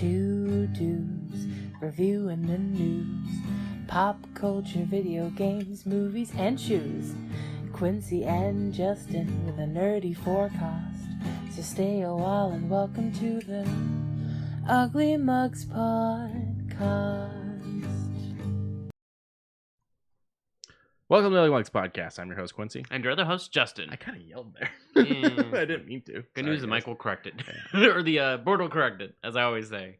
Two dudes reviewing the news, pop culture, video games, movies, and shoes. Quincy and Justin with a nerdy forecast. So stay a while and welcome to the Ugly Mugs Podcast. Welcome to the UglyMugsPodcast. I'm your host, Quincy. And your other host, Justin. I kind of yelled there. Yeah. I didn't mean to. Good news, the mic will correct it. Yeah. Or the board will correct it, as I always say.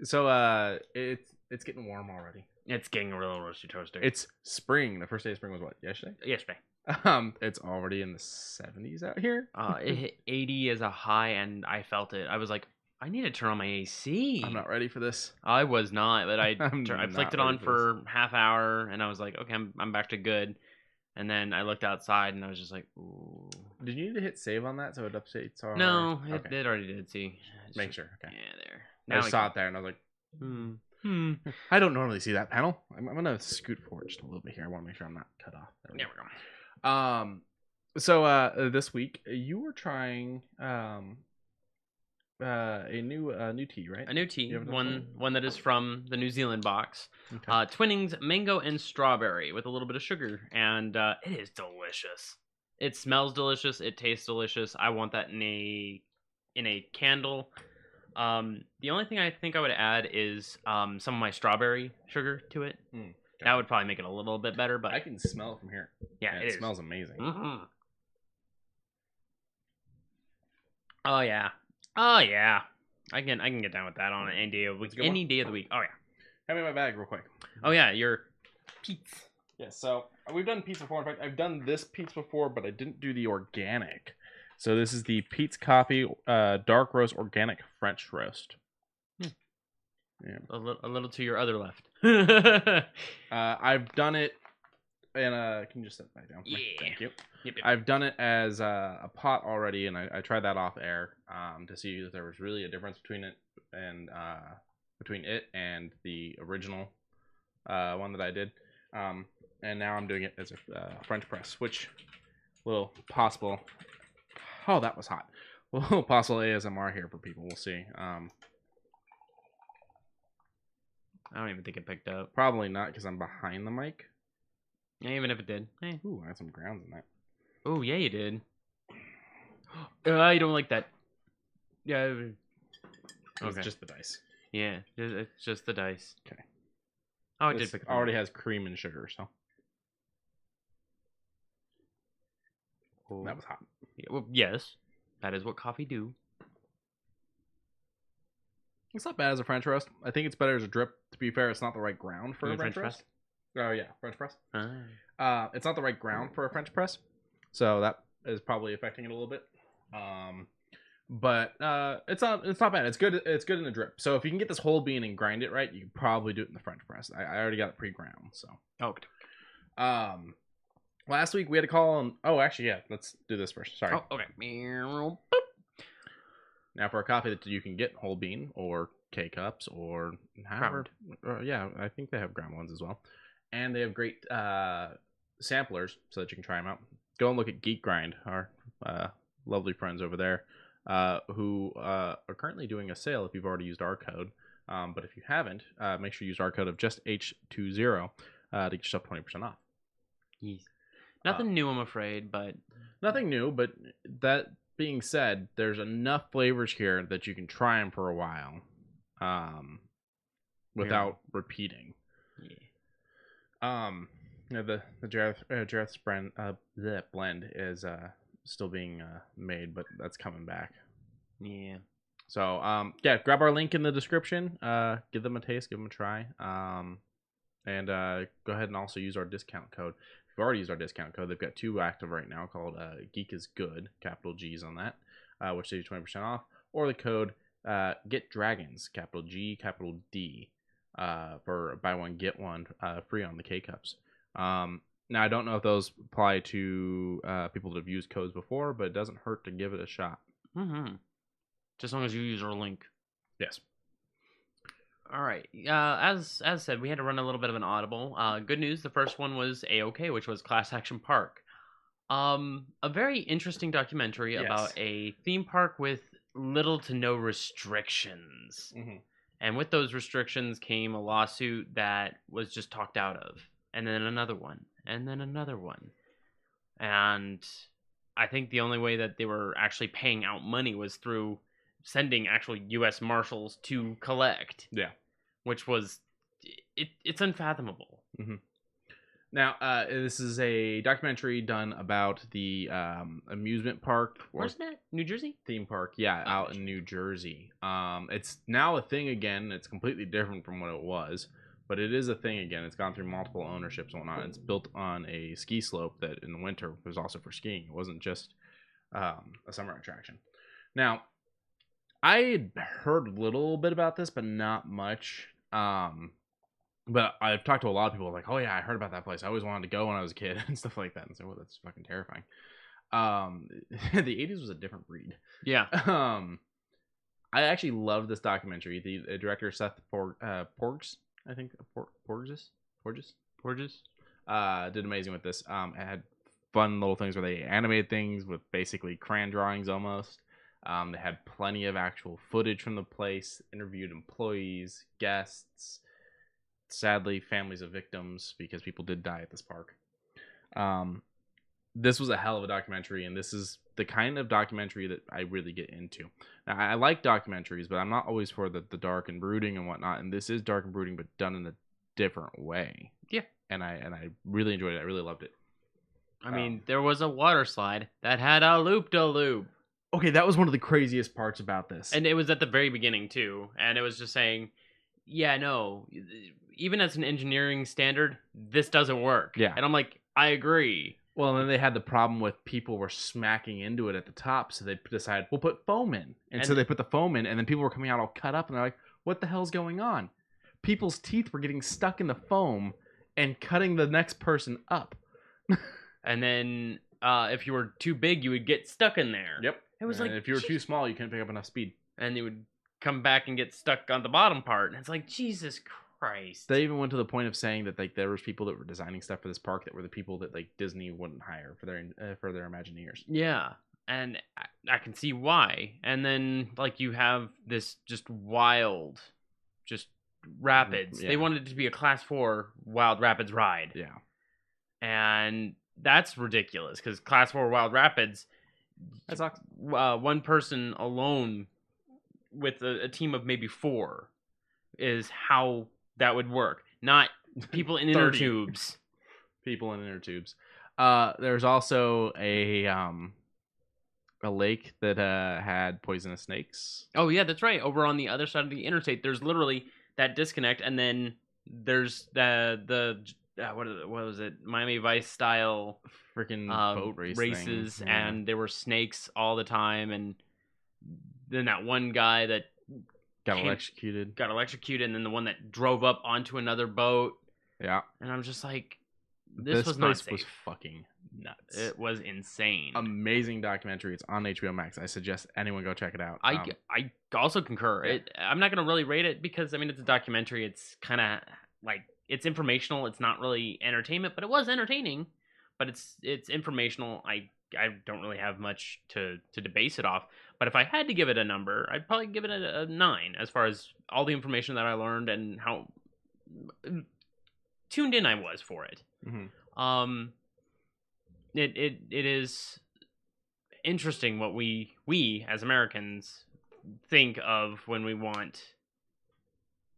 So it's getting warm already. It's getting a little roasty toaster. It's spring. The first day of spring was what, yesterday? Yesterday. It's already in the 70s out here. It hit 80 as a high, and I felt it. I was like, I need to turn on my AC. I'm not ready for this. I was not, but I flicked it on for half hour, and I was like, okay, I'm back to good. And then I looked outside, and I was just like, ooh. Did you need to hit save on that so it updates? Or... No, okay. it already did. See, Make sure. Okay. Yeah, there. Now I just saw it there, and I was like, I don't normally see that panel. I'm gonna scoot forward just a little bit here. I want to make sure I'm not cut off. There we go. So this week you were trying a new tea, right? A new tea, You have one that is from the New Zealand box. Okay. Twinings mango and strawberry with a little bit of sugar, and it is delicious. It smells delicious. It tastes delicious. I want that in a candle. The only thing I think I would add is some of my strawberry sugar to it. Okay. That would probably make it a little bit better, but I can smell it from here. yeah, it smells amazing. Mm-hmm. Oh yeah. Oh yeah. I can get down with that on any day of the week. Any day of the week. Oh yeah. Hand me my bag real quick. Oh yeah, your Pete's. Yeah, so we've done pizza before. In fact, I've done this pizza before, but I didn't do the organic. So this is the Pete's Coffee Dark Roast Organic French Roast. Yeah. A little to your other left. I've done it in a... Can you just set that down? Yeah. Thank you. Yep. I've done it as a pot already, and I tried that off air to see if there was really a difference between it and the original one that I did. And now I'm doing it as a French press, which little possible... Oh, that was hot. A little possible ASMR here for people. We'll see. I don't even think it picked up. Probably not because I'm behind the mic. Yeah, even if it did. Hey. Ooh, I had some grounds in that. Oh, yeah, you did. I don't like that. Yeah. It's just the dice. Yeah, it's just the dice. Okay. Oh, it This did pick up. already has cream and sugar, so that was hot. Yeah, well, yes, that is what coffee do. It's not bad as a French roast. I think it's better as a drip. To be fair, it's not the right ground for a French roast. Oh yeah, French press. It's not the right ground for a French press, so that is probably affecting it a little bit. But it's not bad. It's good. It's good in a drip. So if you can get this whole bean and grind it right, you can probably do it in the French press. I already got it pre-ground. So Okay. Last week we had a call on. Oh, actually, yeah. Let's do this first. Sorry. Oh, okay. Now for a coffee that you can get whole bean or K-cups or however. Yeah, I think they have ground ones as well. And they have great samplers so that you can try them out. Go and look at Geek Grind, our lovely friends over there, who are currently doing a sale if you've already used our code. But if you haven't, make sure you use our code of just H20 to get yourself 20% off. Yes. Nothing new, I'm afraid, but... Nothing new, but that being said, there's enough flavors here that you can try them for a while without repeating. Yeah. The Jareth's blend is still being made, but that's coming back. Yeah. So yeah, grab our link in the description. Give them a taste, give them a try, and go ahead and also use our discount code. If you've already used our discount code, they've got two active right now called Geek is Good, capital G's on that, which saves you 20% off, or the code Get Dragons, capital G, capital D, for buy one get one free on the K-cups. Now I don't know if those apply to people that have used codes before, but it doesn't hurt to give it a shot. Mm-hmm. Just as long as you use our link. Yes. All right. As said, we had to run a little bit of an audible. Good news. The first one was A-OK, which was Class Action Park. A very interesting documentary about a theme park with little to no restrictions. Mm-hmm. And with those restrictions came a lawsuit that was just talked out of. And then another one. And then another one. And I think the only way that they were actually paying out money was through sending actual U.S. Marshals to collect. Yeah. Which was... It's unfathomable. Mm-hmm. Now, this is a documentary done about the amusement park. Where's that? New Jersey? Theme park, yeah, out in New Jersey. It's now a thing again. It's completely different from what it was, but it is a thing again. It's gone through multiple ownerships and whatnot. It's built on a ski slope that in the winter was also for skiing. It wasn't just a summer attraction. Now, I had heard a little bit about this, but not much. But I've talked to a lot of people like, oh yeah, I heard about that place. I always wanted to go when I was a kid and stuff like that. And so, well, that's fucking terrifying. The 80s was a different breed. Yeah. I actually love this documentary. The director Seth Porges, I think Porges did amazing with this. It had fun little things where they animated things with basically crayon drawings almost. They had plenty of actual footage from the place, interviewed employees, guests. Sadly, families of victims, because people did die at this park. This was a hell of a documentary, and this is the kind of documentary that I really get into. Now, I like documentaries, but I'm not always for the dark and brooding and whatnot, and this is dark and brooding, but done in a different way. Yeah. And I really enjoyed it. I really loved it. I mean, there was a water slide that had a loop-de-loop. Okay, that was one of the craziest parts about this. And it was at the very beginning, too. And it was just saying, yeah, no, even as an engineering standard, this doesn't work. Yeah. And I'm like, I agree. Well, and then they had the problem with people were smacking into it at the top, so they decided, we'll put foam in. And so they put the foam in, and then people were coming out all cut up, and they're like, what the hell's going on? People's teeth were getting stuck in the foam and cutting the next person up. And then if you were too big, you would get stuck in there. Yep. It was and like, if you were too small, you couldn't pick up enough speed. And you would come back and get stuck on the bottom part. And it's like, Jesus Christ. They even went to the point of saying that like there was people that were designing stuff for this park that were the people that like Disney wouldn't hire for their Imagineers. Yeah. And I can see why. And then like you have this just wild, just rapids. Yeah. They wanted it to be a Class 4 Wild Rapids ride. Yeah. And that's ridiculous because Class 4 Wild Rapids, that sucks. One person alone with a team of maybe 4 is how that would work. Not people in inner tubes. People in inner tubes. There's also a lake that had poisonous snakes. Oh yeah, that's right. Over on the other side of the interstate, there's literally that disconnect, and then there's the what was it? Miami Vice style freaking boat races, thing. Yeah. And there were snakes all the time, and then that one guy that got electrocuted, and then the one that drove up onto another boat. Yeah, and I'm just like, this was place not safe. Was fucking nuts. It was insane. Amazing documentary. It's on HBO Max. I suggest anyone go check it out. I also concur. Yeah. I'm not gonna really rate it because I mean it's a documentary. It's kind of like it's informational. It's not really entertainment, but it was entertaining. But it's informational. I don't really have much to base it off. But if I had to give it a number, I'd probably give it a 9 as far as all the information that I learned and how tuned in I was for it. Mm-hmm. It is interesting what we as Americans think of when we want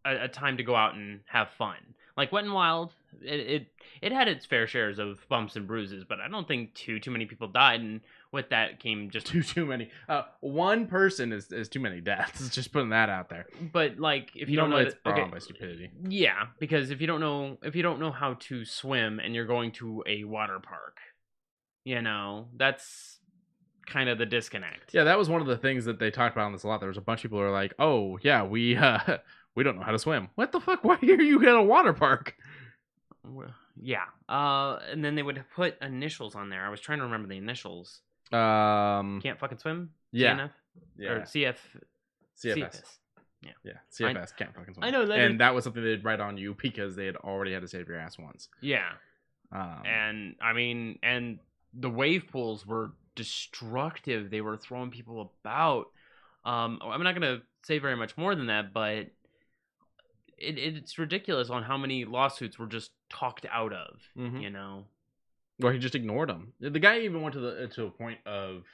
a time to go out and have fun. Like Wet n Wild, it had its fair shares of bumps and bruises, but I don't think too many people died, and with that came just too many. One person is too many deaths. Just putting that out there. But like, if you don't know, it's brought on by stupidity. Yeah, because if you don't know how to swim and you're going to a water park, that's kind of the disconnect. Yeah, that was one of the things that they talked about on this a lot. There was a bunch of people who were like, "Oh yeah, we don't know how to swim. What the fuck? Why are you at a water park?" Yeah. And then they would put initials on there. I was trying to remember the initials. Can't fucking swim? Yeah. CNF? Yeah. Or CFS. Yeah. CFS can't fucking swim. I know that. And that was something they'd write on you because they had already had to save your ass once. Yeah. And I mean, and the wave pools were destructive. They were throwing people about. I'm not gonna say very much more than that, but it's ridiculous on how many lawsuits were just talked out of. Mhm. You know. Or he just ignored them. The guy even went to a point of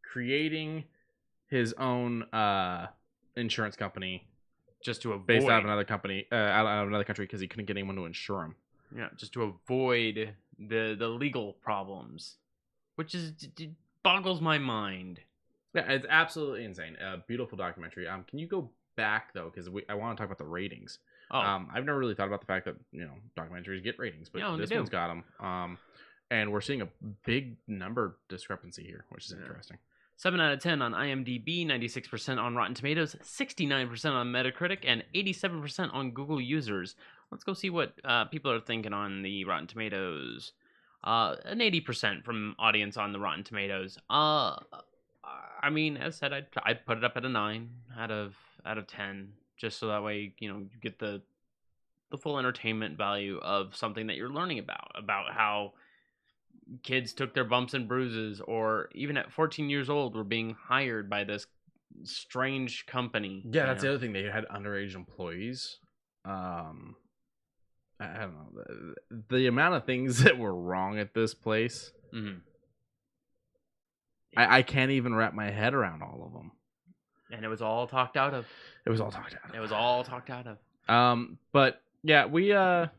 creating his own insurance company Just to avoid, based out of another company, out of another country, because he couldn't get anyone to insure him. yeah, just to avoid the legal problems, which is boggles my mind. Yeah, it's absolutely insane. Beautiful documentary. Can you go back though, because I want to talk about the ratings. Oh, I've never really thought about the fact that documentaries get ratings, but Yeah, they this do. one's got them. And we're seeing a big number discrepancy here, which is interesting. 7 out of 10 on IMDb, 96% on Rotten Tomatoes, 69% on Metacritic, and 87% on Google users. Let's go see what people are thinking on the Rotten Tomatoes. An 80% from audience on the Rotten Tomatoes. I mean, as said, I'd put it up at a 9 out of 10, just so that way you get the full entertainment value of something that you're learning about how kids took their bumps and bruises, or even at 14 years old were being hired by this strange company. Yeah, that's the other thing. They had underage employees. I don't know. The amount of things that were wrong at this place, Mm-hmm. I can't even wrap my head around all of them. And it was all talked out of. It was all talked out. It was all talked out of. But yeah, we're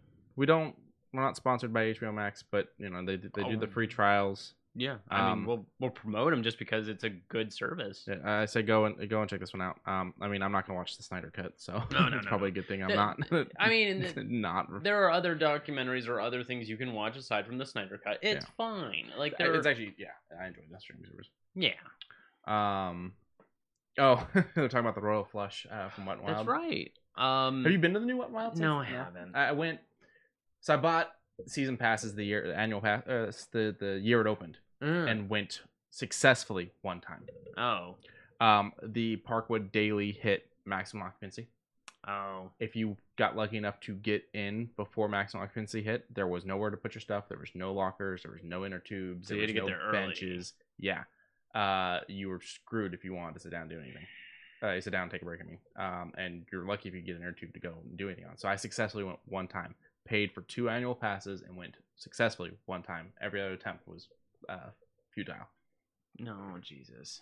not sponsored by HBO Max, but they do the free trials. Yeah, I mean, we'll promote them just because it's a good service. Yeah, I say go and check this one out. I mean, I'm not gonna watch the Snyder Cut, so it's probably a good thing I'm not. I mean, not. There are other documentaries or other things you can watch aside from the Snyder Cut. It's fine. Like it's actually I enjoy that streaming service. Yeah. Oh, they're talking about the Royal Flush from Wet n Wild. That's right. Have you been to the new Wet n Wild? No, I haven't. I went. So I bought season passes the annual pass, the year it opened, and went successfully one time. Oh. The Parkwood daily hit maximum occupancy. Oh. If you got lucky enough to get in before maximum occupancy hit, there was nowhere to put your stuff. There was no lockers. There was no inner tubes. So there you was had to get no there early. benches. Yeah. You were screwed if you wanted to sit down and do anything. You sit down and take a break, and you're lucky if you get an inner tube to go and do anything on. So I successfully went one time, paid for 2 annual passes, and went successfully one time. Every other attempt was futile. No, Jesus.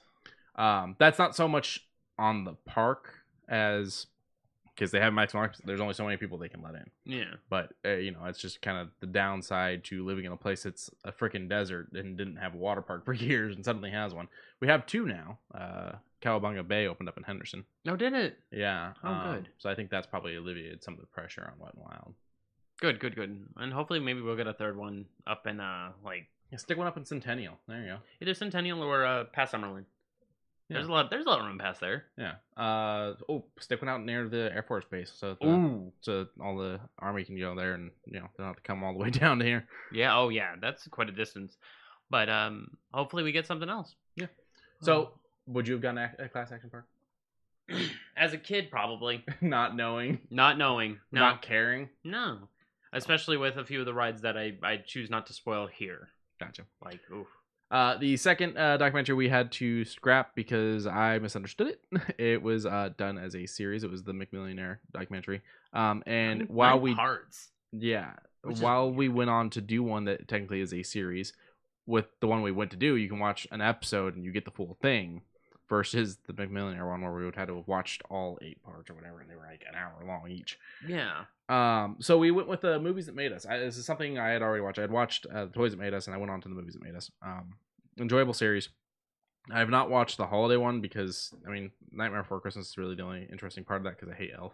That's not so much on the park as because they have maximum occupancy. There's only so many people they can let in. Yeah. But it's just kind of the downside to living in a place that's a freaking desert and didn't have a water park for years and suddenly has one. We have 2 now. Cowabunga Bay opened up in Henderson. Oh, did it? Yeah. Oh, good. So I think that's probably alleviated some of the pressure on Wet n Wild. Good. And hopefully maybe we'll get a third one up in stick one up in Centennial. There you go. either Centennial or past Summerlin. Yeah. There's a lot of room past there. Yeah. Stick one out near the Air Force Base, so all the Army can go there, and they don't have to come all the way down to here. Yeah. Oh, yeah. That's quite a distance. But hopefully we get something else. Yeah. So, would you have gone a class action park? As a kid, probably. Not knowing. Not knowing. No. Not caring. No. Especially with a few of the rides that I choose not to spoil here. Gotcha. Like, oof. The second documentary we had to scrap because I misunderstood it. It was done as a series. It was the Mcmillionaire Documentary. And while we parts. Yeah. While we went on to do one that technically is a series, with the one we went to do, you can watch an episode and you get the full thing, versus the Mcmillionaire one where we would have to have watched all 8 parts or whatever, and they were like an hour long each. Yeah. So we went with the movies that made us. This is something I had already watched. I had watched the Toys That Made Us, and I went on to the movies that made us. Enjoyable series. I have not watched the holiday one because, Nightmare Before Christmas is really the only interesting part of that because I hate Elf.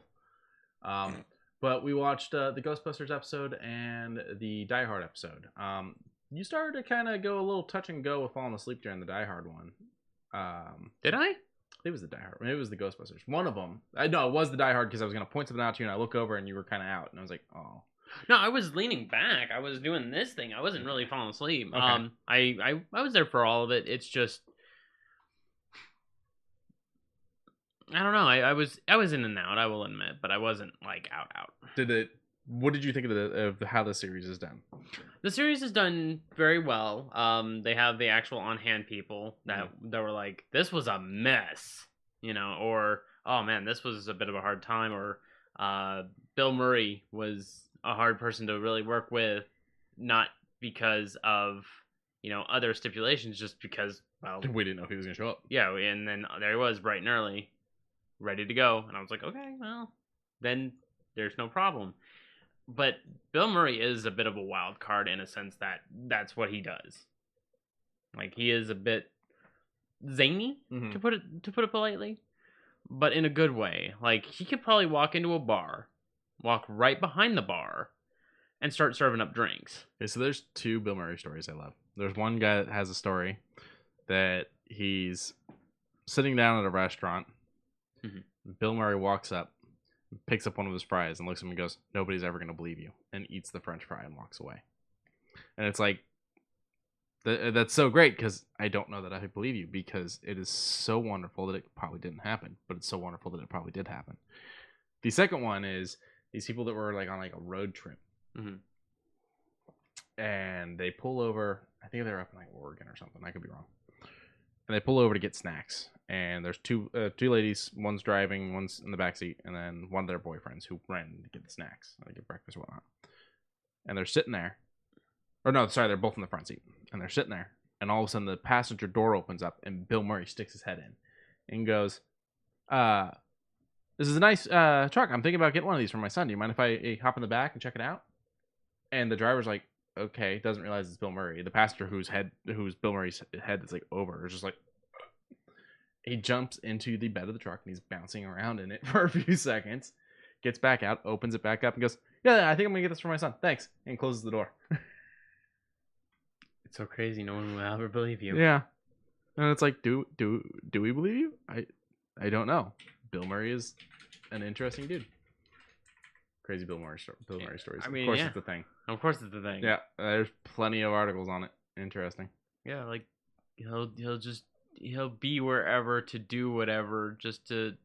But we watched the Ghostbusters episode and the Die Hard episode. You started to kind of go a little touch and go with falling asleep during the Die Hard one. Did I? It was the Die Hard. Maybe it was the Ghostbusters. One of them. No, it was the Die Hard because I was going to point something out to you, and I look over, and you were kind of out, and I was like, oh. No, I was leaning back. I was doing this thing. I wasn't really falling asleep. Okay. I was there for all of it. It's just, I don't know. I was in and out, I will admit, but I wasn't like out. What did you think of how the series is done? The series is done very well. They have the actual on-hand people that were like, this was a mess. or oh man, this was a bit of a hard time, or Bill Murray was a hard person to really work with, not because of other stipulations, just because, well, We didn't know he was gonna show up. yeah, and then there he was, bright and early, ready to go, and I was like, okay, well, then there's no problem. But Bill Murray is a bit of a wild card in a sense that that's what he does. Like, he is a bit zany, Mhm. to put it politely, but in a good way. Like, he could probably walk into a bar, walk right behind the bar, and start serving up drinks. Okay, so there's two Bill Murray stories I love. There's one guy that has a story that he's sitting down at a restaurant. Mhm. Bill Murray walks up, picks up one of his fries, and looks at him and goes, "Nobody's ever going to believe you," and eats the French fry and walks away. And it's like, that's so great, because I don't know that I believe you, because it is so wonderful that it probably didn't happen, but it's so wonderful that it probably did happen. The second one is these people that were like on like a road trip. Mhm. And they pull over. I think they're up in like Oregon or something. I could be wrong. And they pull over to get snacks. And there's two ladies. One's driving, one's in the backseat, and then one of their boyfriends who ran to get the snacks, like get breakfast and whatnot. And they're sitting there. Or no, sorry, they're both in the front seat. And they're sitting there. And all of a sudden the passenger door opens up and Bill Murray sticks his head in and goes, "This is a nice truck. I'm thinking about getting one of these for my son. Do you mind if I hop in the back and check it out?" And the driver's like, okay, doesn't realize it's Bill Murray. The passenger who's Bill Murray's head that's like over is just like, he jumps into the bed of the truck and he's bouncing around in it for a few seconds, gets back out, opens it back up, and goes, "Yeah, I think I'm gonna get this for my son. Thanks," and closes the door. It's so crazy. No one will ever believe you. Yeah, and it's like, do we believe you? I don't know. Bill Murray is an interesting dude. Crazy Bill Murray stories. I mean, of course, yeah. it's the thing. Of course, it's the thing. Yeah, there's plenty of articles on it. Interesting. Yeah, like he'll be wherever to do whatever just to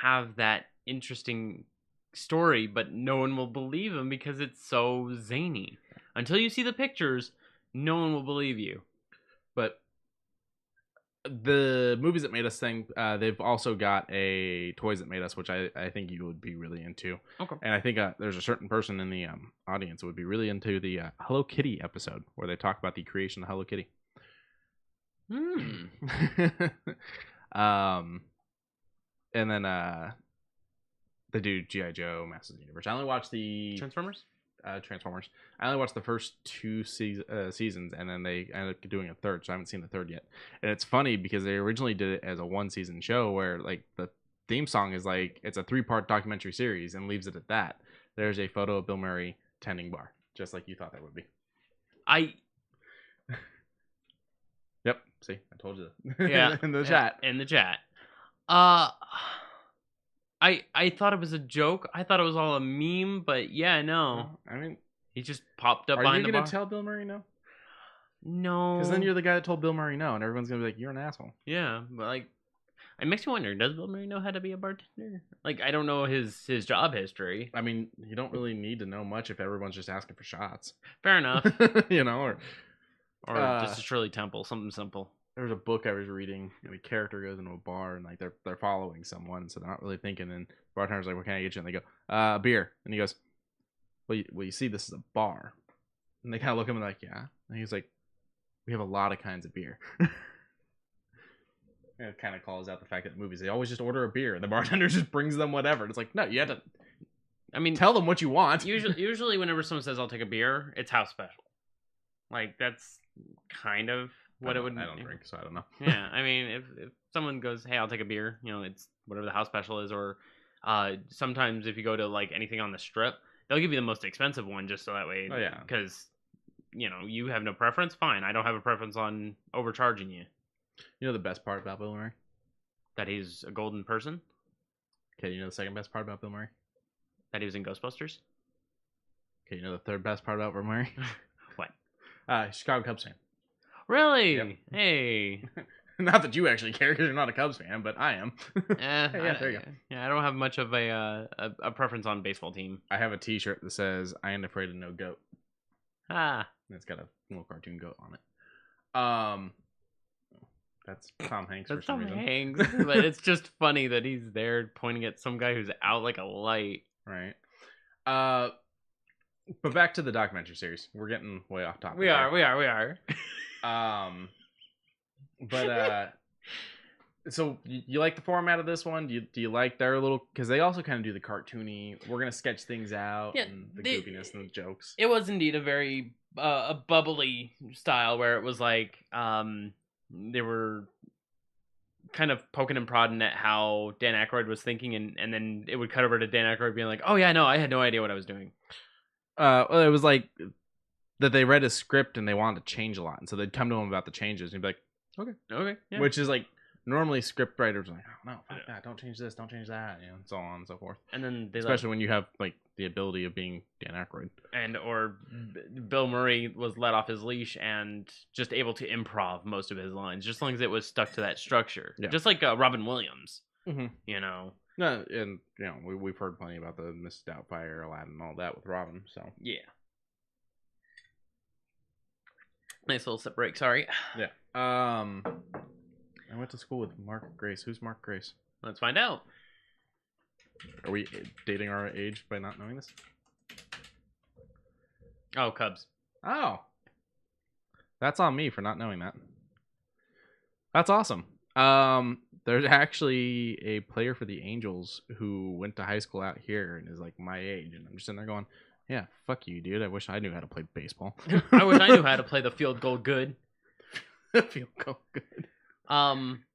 have that interesting story, but no one will believe him because it's so zany. Until you see the pictures, no one will believe you. But the movies that made us think, they've also got a Toys That Made Us, which I think you would be really into. Okay. And I think there's a certain person in the audience who would be really into the Hello Kitty episode, where they talk about the creation of Hello Kitty. And then they do G.I. Joe, Masters of the Universe. I only watched the Transformers. I only watched the first two seasons, and then they ended up doing a third, so I haven't seen the third yet. And it's funny because they originally did it as a one-season show where like the theme song is like, it's a 3-part documentary series and leaves it at that. There's a photo of Bill Murray tending bar, just like you thought that would be. Yep, see, I told you. Yeah, in the chat. In the chat. I thought it was a joke. I thought it was all a meme, but yeah, no. I mean, He just popped up are behind you the bar. gonna tell Bill Murray no? No. Because then you're the guy that told Bill Murray no, and everyone's gonna be like, "You're an asshole." Yeah, but like, it makes me wonder: does Bill Murray know how to be a bartender? Like, I don't know his job history. I mean, you don't really need to know much if everyone's just asking for shots. Fair enough. You know, Or just a Shirley Temple, something simple. there was a book I was reading, and a character goes into a bar, and like they're following someone, so they're not really thinking. And the bartender's like, "What can I get you?" And they go, "A beer." And he goes, "Well, you see, this is a bar." And they kind of look at him and like, "Yeah." And he's like, "We have a lot of kinds of beer." And it kind of calls out the fact that in movies they always just order a beer, and the bartender just brings them whatever. And it's like, no, you have to. I mean, Tell them what you want. usually whenever someone says I'll take a beer, it's house special. Like, that's kind of what it would. I don't drink, so I don't know. Yeah, I mean, if someone goes, hey, I'll take a beer, it's whatever the house special is. Or sometimes if you go to like anything on the strip, they'll give you the most expensive one just so that way. Oh, yeah. Because you have no preference. Fine, I don't have a preference on overcharging you. You know the best part about Bill Murray? That he's a golden person. Okay, you know the second best part about Bill Murray? That he was in Ghostbusters. Okay, you know the third best part about Bill Murray? What? Chicago Cubs fan. Really? Yep. Hey. Not that you actually care because you're not a Cubs fan, but I am. Yeah, there you go. Yeah, I don't have much of a preference on baseball team. I have a T-shirt that says "I ain't afraid of no goat." Ah. And it's got a little cartoon goat on it. That's Tom Hanks That's for some Tom reason. Hanks, but it's just funny that he's there pointing at some guy who's out like a light. Right. But back to the documentary series. We're getting way off topic. We are. But so you like the format of this one? Do you like their little? Because they also kind of do the cartoony. We're gonna sketch things out and the goofiness and the jokes. It was indeed a very a bubbly style where it was like they were kind of poking and prodding at how Dan Aykroyd was thinking, and then it would cut over to Dan Aykroyd being like, "Oh yeah, no, I had no idea what I was doing." Well, it was like that they read a script and they wanted to change a lot, and so they'd come to him about the changes, and he'd be like, "Okay," yeah. Which is like normally script writers are like, "Oh no, fuck that! Don't change this, don't change that," and so on and so forth. And then especially when you have like the ability of being Dan Aykroyd, or Bill Murray was let off his leash and just able to improv most of his lines, just as long as it was stuck to that structure, just like Robin Williams, you know. No, and you know we've heard plenty about the Mrs. Doubtfire, Aladdin, and all that with Robin. So yeah, nice little sip break. Sorry. Yeah. I went to school with Mark Grace. Who's Mark Grace? Let's find out. Are we dating our age by not knowing this? Oh, Cubs. Oh, that's on me for not knowing that. That's awesome. There's actually a player for the Angels who went to high school out here and is like my age, and I'm just sitting there going, "Yeah, fuck you, dude. I wish I knew how to play baseball. I wish I knew how to play the field goal good." Field goal good.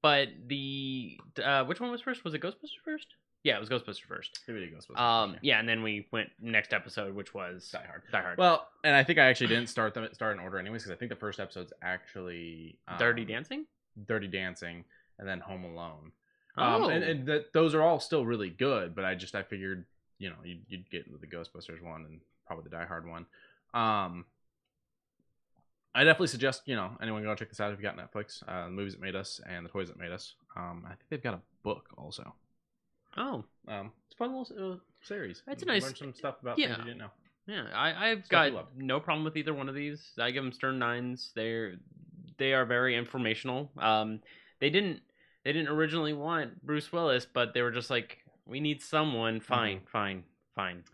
But the which one was first? Was it Ghostbusters first? Yeah, it was Ghostbusters first. Maybe Ghostbusters. Yeah, and then we went next episode, which was Die Hard. Die Hard. Well, and I think I actually didn't start in order anyways, because I think the first episode's actually Dirty Dancing, and then Home Alone. Oh. And those are all still really good, but I figured, you know, you'd get into the Ghostbusters one and probably the Die Hard one. I definitely suggest, you know, anyone go check this out if you got Netflix. The Movies That Made Us and The Toys That Made Us. I think they've got a book also. Oh. It's a fun little series. That's nice. Learn some stuff about things you didn't know. Yeah, I've got no problem with either one of these. I give them stern 9s. They are very informational. They didn't originally want Bruce Willis, but they were just like, we need someone. Fine.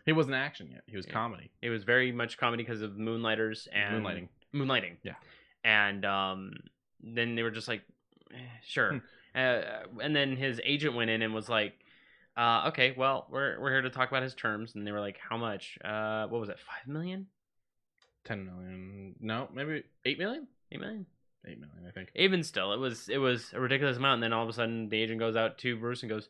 He wasn't action yet. He was comedy. It was very much comedy because of Moonlighters and Moonlighting. Yeah. And then they were just like, sure. And then his agent went in and was like, okay, well, we're here to talk about his terms. And they were like, how much? What was it? $5 million? 10 million? No, maybe 8 million? 8 million? 8 million, I think. Even still, it was a ridiculous amount. And then all of a sudden, the agent goes out to Bruce and goes,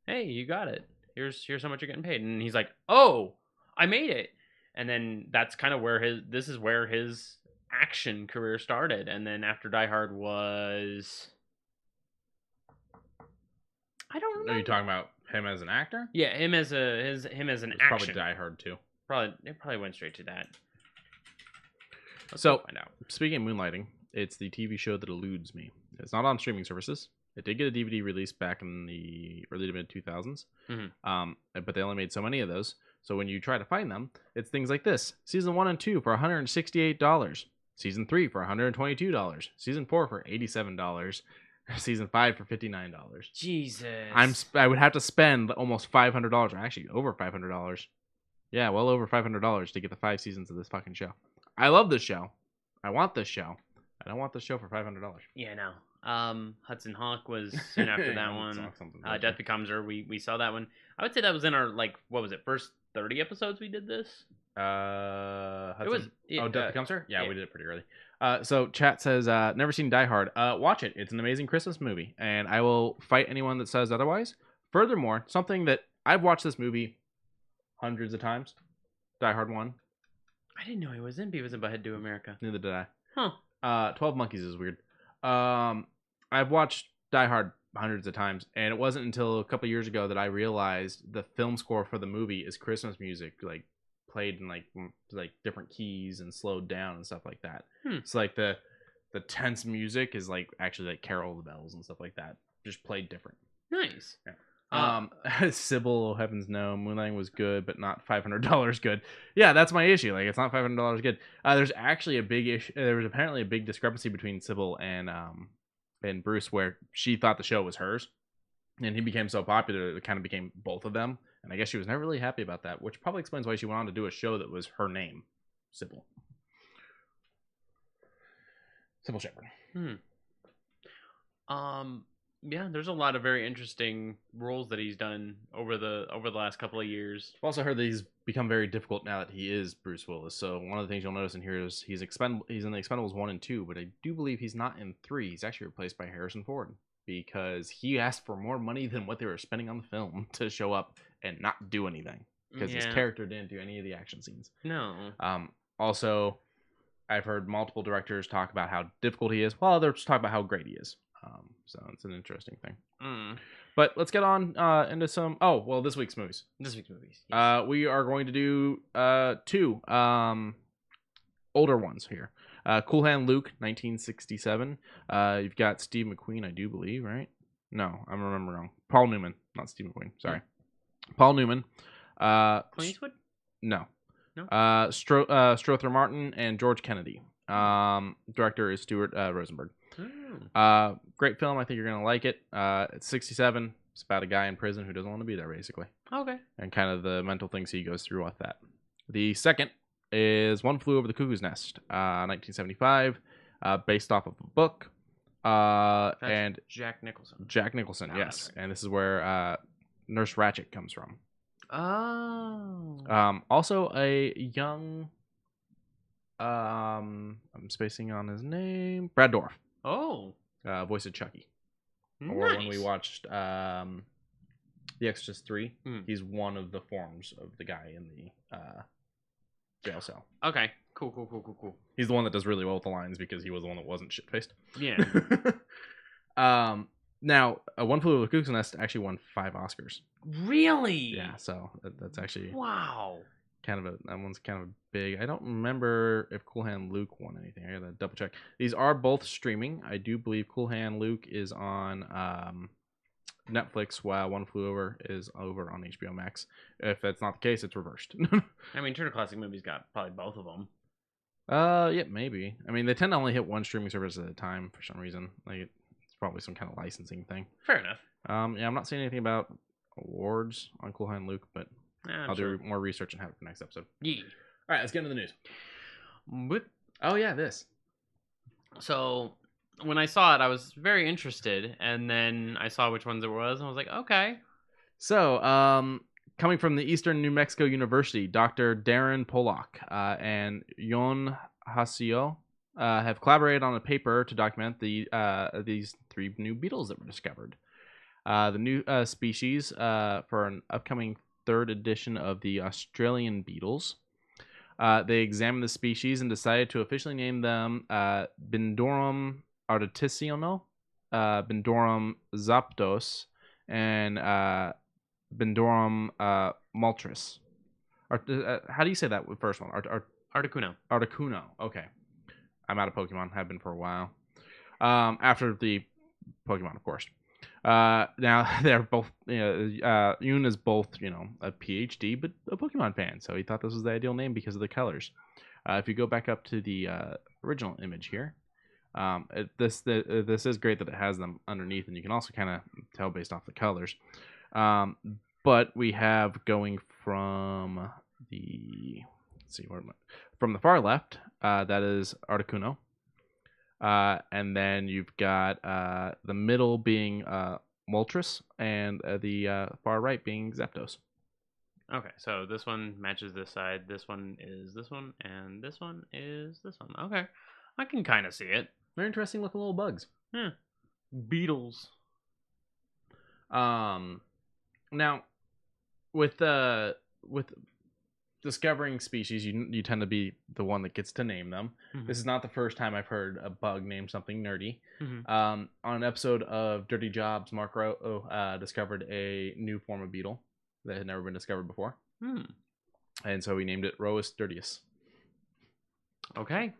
"Hey, you got it. Here's how much you're getting paid." And he's like, "Oh, I made it." And then that's kind of where his action career started. And then after Die Hard was, I don't remember. Are you talking about him as an actor? Yeah, him as an action. Probably Die Hard too. It probably went straight to that. Let's find out. Speaking of Moonlighting, it's the TV show that eludes me. It's not on streaming services. It did get a DVD release back in the early to mid 2000s, but they only made so many of those. So when you try to find them, it's things like this: Season 1 and 2 for $168, Season 3 for $122, Season 4 for $87, Season 5 for $59. Jesus, I would have to spend almost $500, or actually over $500. Yeah, well over $500 to get the 5 seasons of this fucking show. I love this show. I want this show. I don't want this show for $500. Yeah, no. Hudson Hawk was soon after that one. Death Becomes Her. We saw that one. I would say that was in our, like, what was it, first 30 episodes we did this? Death Becomes Her? Yeah, we did it pretty early. So chat says, never seen Die Hard. Watch it. It's an amazing Christmas movie, and I will fight anyone that says otherwise. Furthermore, something that I've watched this movie hundreds of times. Die Hard 1. I didn't know he was in Beavis and Butthead Do America. Neither did I. Huh. 12 Monkeys is weird. I've watched Die Hard hundreds of times, and it wasn't until a couple years ago that I realized the film score for the movie is Christmas music, like played in like different keys and slowed down and stuff like that. So like the tense music is like actually like Carol of the Bells and stuff like that, just played different. Nice. Yeah. Sybil, oh heavens no, Moonlighting was good, but not $500 good. Yeah, that's my issue. Like, it's not $500 good. There's actually a big issue. There was apparently a big discrepancy between Sybil and and Bruce, where she thought the show was hers, and he became so popular that it kind of became both of them. And I guess she was never really happy about that, which probably explains why she went on to do a show that was her name, Sybil. Sybil Shepherd. Yeah, there's a lot of very interesting roles that he's done over the last couple of years. I've also heard that he's become very difficult now that he is Bruce Willis. So one of the things you'll notice in here is he's in the Expendables 1 and 2, but I do believe he's not in 3. He's actually replaced by Harrison Ford because he asked for more money than what they were spending on the film to show up and not do anything because his character didn't do any of the action scenes. No. Also, I've heard multiple directors talk about how difficult he is, while others talk about how great he is. So it's an interesting thing. But let's get on into some. Oh, well, this week's movies. Yes. We are going to do 2 older ones here. Cool Hand Luke, 1967. You've got Steve McQueen, I do believe, right? No, I'm remembering wrong. Paul Newman, not Steve McQueen. Sorry, Paul Newman. Clint Eastwood? No. No. Strother Martin and George Kennedy. Director is Stuart Rosenberg. Great film. I think you're gonna like it. It's 67. It's about a guy in prison who doesn't want to be there, basically. Okay. And kind of the mental things he goes through with that. The second is One Flew Over the Cuckoo's Nest, 1975, based off of a book. And Jack Nicholson. Jack Nicholson, Oh, yes. that's right. And this is where Nurse Ratched comes from. Oh. Also a young, I'm spacing on his name, Brad Dourif. Oh. Voice of Chucky. Nice. Or when we watched The Exorcist 3, he's one of the forms of the guy in the jail cell. Okay. Cool. He's the one that does really well with the lines because he was the one that wasn't shit-faced. Yeah. Now, One Flew Over the Cuckoo's Nest actually won 5 Oscars. Really? Yeah, so that's actually Wow. that one's kind of big. I don't remember if Cool Hand Luke won anything. I gotta double check. These are both streaming. I do believe Cool Hand Luke is on Netflix, while One Flew Over is over on HBO Max. If that's not the case, it's reversed. I mean, Turner Classic Movies got probably both of them. Yeah, maybe. I mean, they tend to only hit one streaming service at a time for some reason. Like, it's probably some kind of licensing thing. Fair enough. Yeah, I'm not seeing anything about awards on Cool Hand Luke, but I'll do more research and have it for next episode. Yeah. All right, let's get into the news. But, Oh yeah, this. so when I saw it, I was very interested, and then I saw which ones it was, and I was like, okay. So, coming from the Eastern New Mexico University, Dr. Darren Pollock and Yon Hasio have collaborated on a paper to document these 3 new beetles that were discovered. The new species for an upcoming 3rd edition of the Australian beetles. They examined the species and decided to officially name them Bindorum articiono, Bindorum zapdos, and Bindorum maltris. How do you say that first one? Articuno. Articuno. Okay. I'm out of Pokemon. Have been for a while. After the Pokemon, of course. Now they're both. Yoon is both, a PhD but a Pokemon fan, so he thought this was the ideal name because of the colors. If you go back up to the original image here, this is great that it has them underneath, and you can also kind of tell based off the colors. But we have going from from the far left, that is Articuno. And then you've got the middle being Moltres, and the far right being Zapdos. Okay, so this one matches this side, this one is this one, and this one is this one. Okay, I can kind of see it. Very interesting looking little bugs. Yeah. Beetles. Now, with discovering species, you tend to be the one that gets to name them. Mm-hmm. This is not the first time I've heard a bug named something nerdy. Mm-hmm. On an episode of Dirty Jobs, Mark Rowe discovered a new form of beetle that had never been discovered before. And so he named it Roeus dirtius. Okay.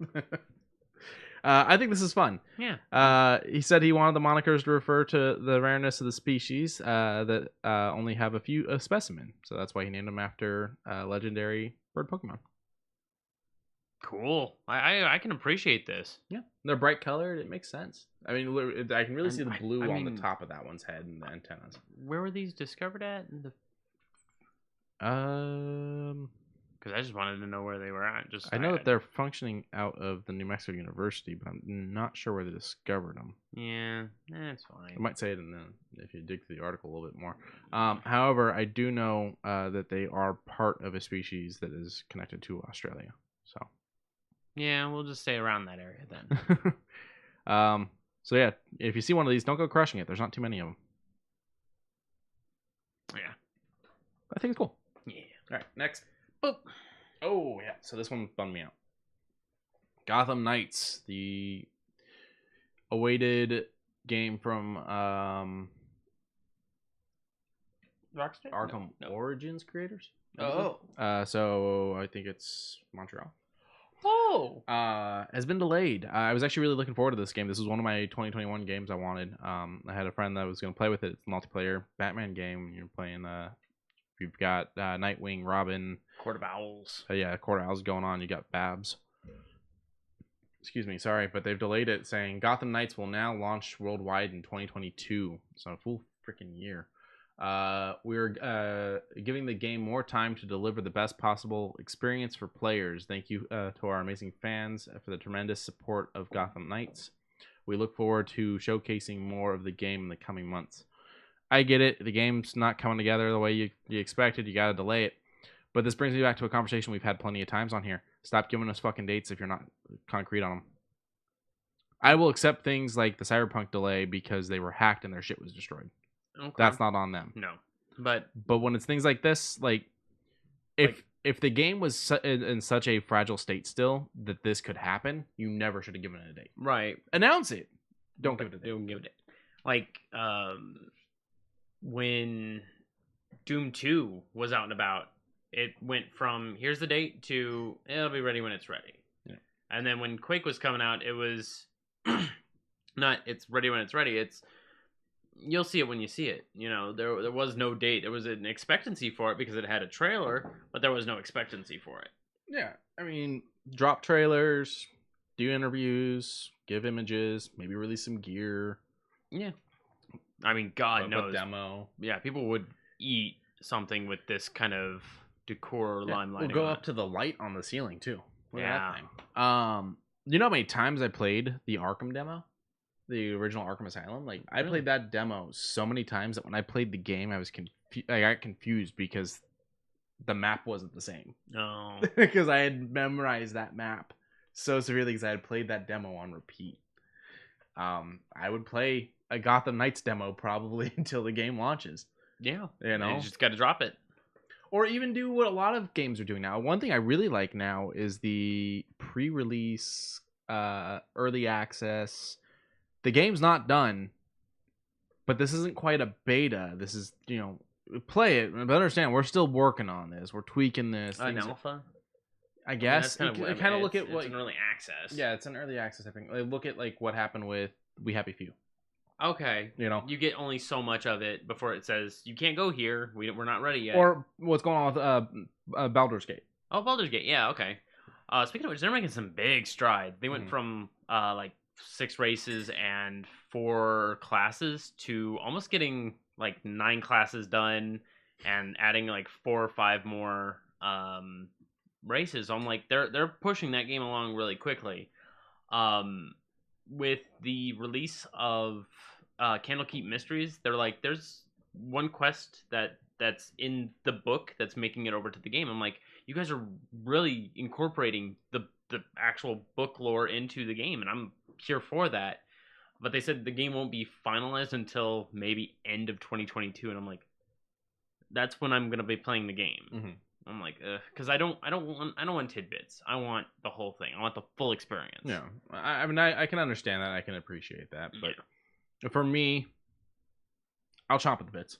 I think this is fun. Yeah. He said he wanted the monikers to refer to the rareness of the species that only have a few specimen. So that's why he named them after legendary bird Pokemon. Cool. I can appreciate this. Yeah, they're bright colored. It makes sense. I mean, I can really And see the blue I on the mean- top of that one's head and the antennas. Where were these discovered at? Because I just wanted to know where they were at. I know that they're functioning out of the New Mexico University, but I'm not sure where they discovered them. Yeah, it's fine. I might say it if you dig through the article a little bit more. However, I do know that they are part of a species that is connected to Australia. So. Yeah, we'll just stay around that area then. So yeah, if you see one of these, don't go crushing it. There's not too many of them. Yeah. I think it's cool. Yeah. All right, next. Boop. Oh yeah, so this one bummed me out. Gotham Knights, the awaited game from Rockstar? Arkham No. Origins creators. Oh. So I think it's Montreal. Oh. Has been delayed. I was actually really looking forward to this game. This was one of my 2021 games I wanted. I had a friend that was going to play with it. It's a multiplayer Batman game. You're playing. You've got Nightwing, Robin, Court of Owls. yeah, Court of Owls going on. You got Babs. Excuse me, sorry, but they've delayed it, saying Gotham Knights will now launch worldwide in 2022. So a full freaking year. We're giving the game more time to deliver the best possible experience for players. Thank you to our amazing fans for the tremendous support of Gotham Knights. We look forward to showcasing more of the game in the coming months. I get it. The game's not coming together the way you expected. You got to delay it. But this brings me back to a conversation we've had plenty of times on here. Stop giving us fucking dates if you're not concrete on them. I will accept things like the Cyberpunk delay because they were hacked and their shit was destroyed. Okay. That's not on them. No. But when it's things like this, like if the game was in such a fragile state still that this could happen, you never should have given it a date. right. Announce it. Don't give it a date. Don't give it. Like when Doom 2 was out and about, it went from here's the date to it'll be ready when it's ready. Yeah. And then when Quake was coming out, it was not it's ready when it's ready. It's you'll see it when you see it. You know, there was no date. There was an expectancy for it because it had a trailer, but there was no expectancy for it. Yeah, I mean, drop trailers, do interviews, give images, maybe release some gear. Yeah. I mean, God a knows. Demo. Yeah, people would eat something with this kind of decor limelight. We'll go up to the light on the ceiling too. Look at Yeah. that thing. You know how many times I played the Arkham demo? The original Arkham Asylum? Like, I played that demo so many times that when I played the game, I got confused because the map wasn't the same. No. Because I had memorized that map so severely because I had played that demo on repeat. I would play a Gotham Knights demo probably until the game launches. Yeah. You know? You just got to drop it. Or even do what a lot of games are doing now. One thing I really like now is the pre-release, early access. The game's not done, but this isn't quite a beta. This is, play it, but understand we're still working on this. We're tweaking this. An alpha? I guess. I mean, You kind of look at it's an early access. Yeah, it's an early access, I think. Like, look at like what happened with We Happy Few. Okay. You get only so much of it before it says you can't go here. We're not ready yet. Or what's going on with Baldur's Gate. Oh, Baldur's Gate. Yeah. Okay. Speaking of which, they're making some big strides. They went from like 6 races and 4 classes to almost getting like 9 classes done and adding like 4 or 5 more races. I'm like they're pushing that game along really quickly. With the release of Candlekeep Mysteries, they're like, there's one quest that's in the book that's making it over to the game. I'm like, you guys are really incorporating the actual book lore into the game, and I'm here for that. But they said the game won't be finalized until maybe end of 2022, and I'm like, that's when I'm gonna be playing the game. Mm-hmm. I'm like, because I don't want tidbits. I want the whole thing. I want the full experience. Yeah, I mean, I can understand that. I can appreciate that, but for me, I'll chomp at the bits.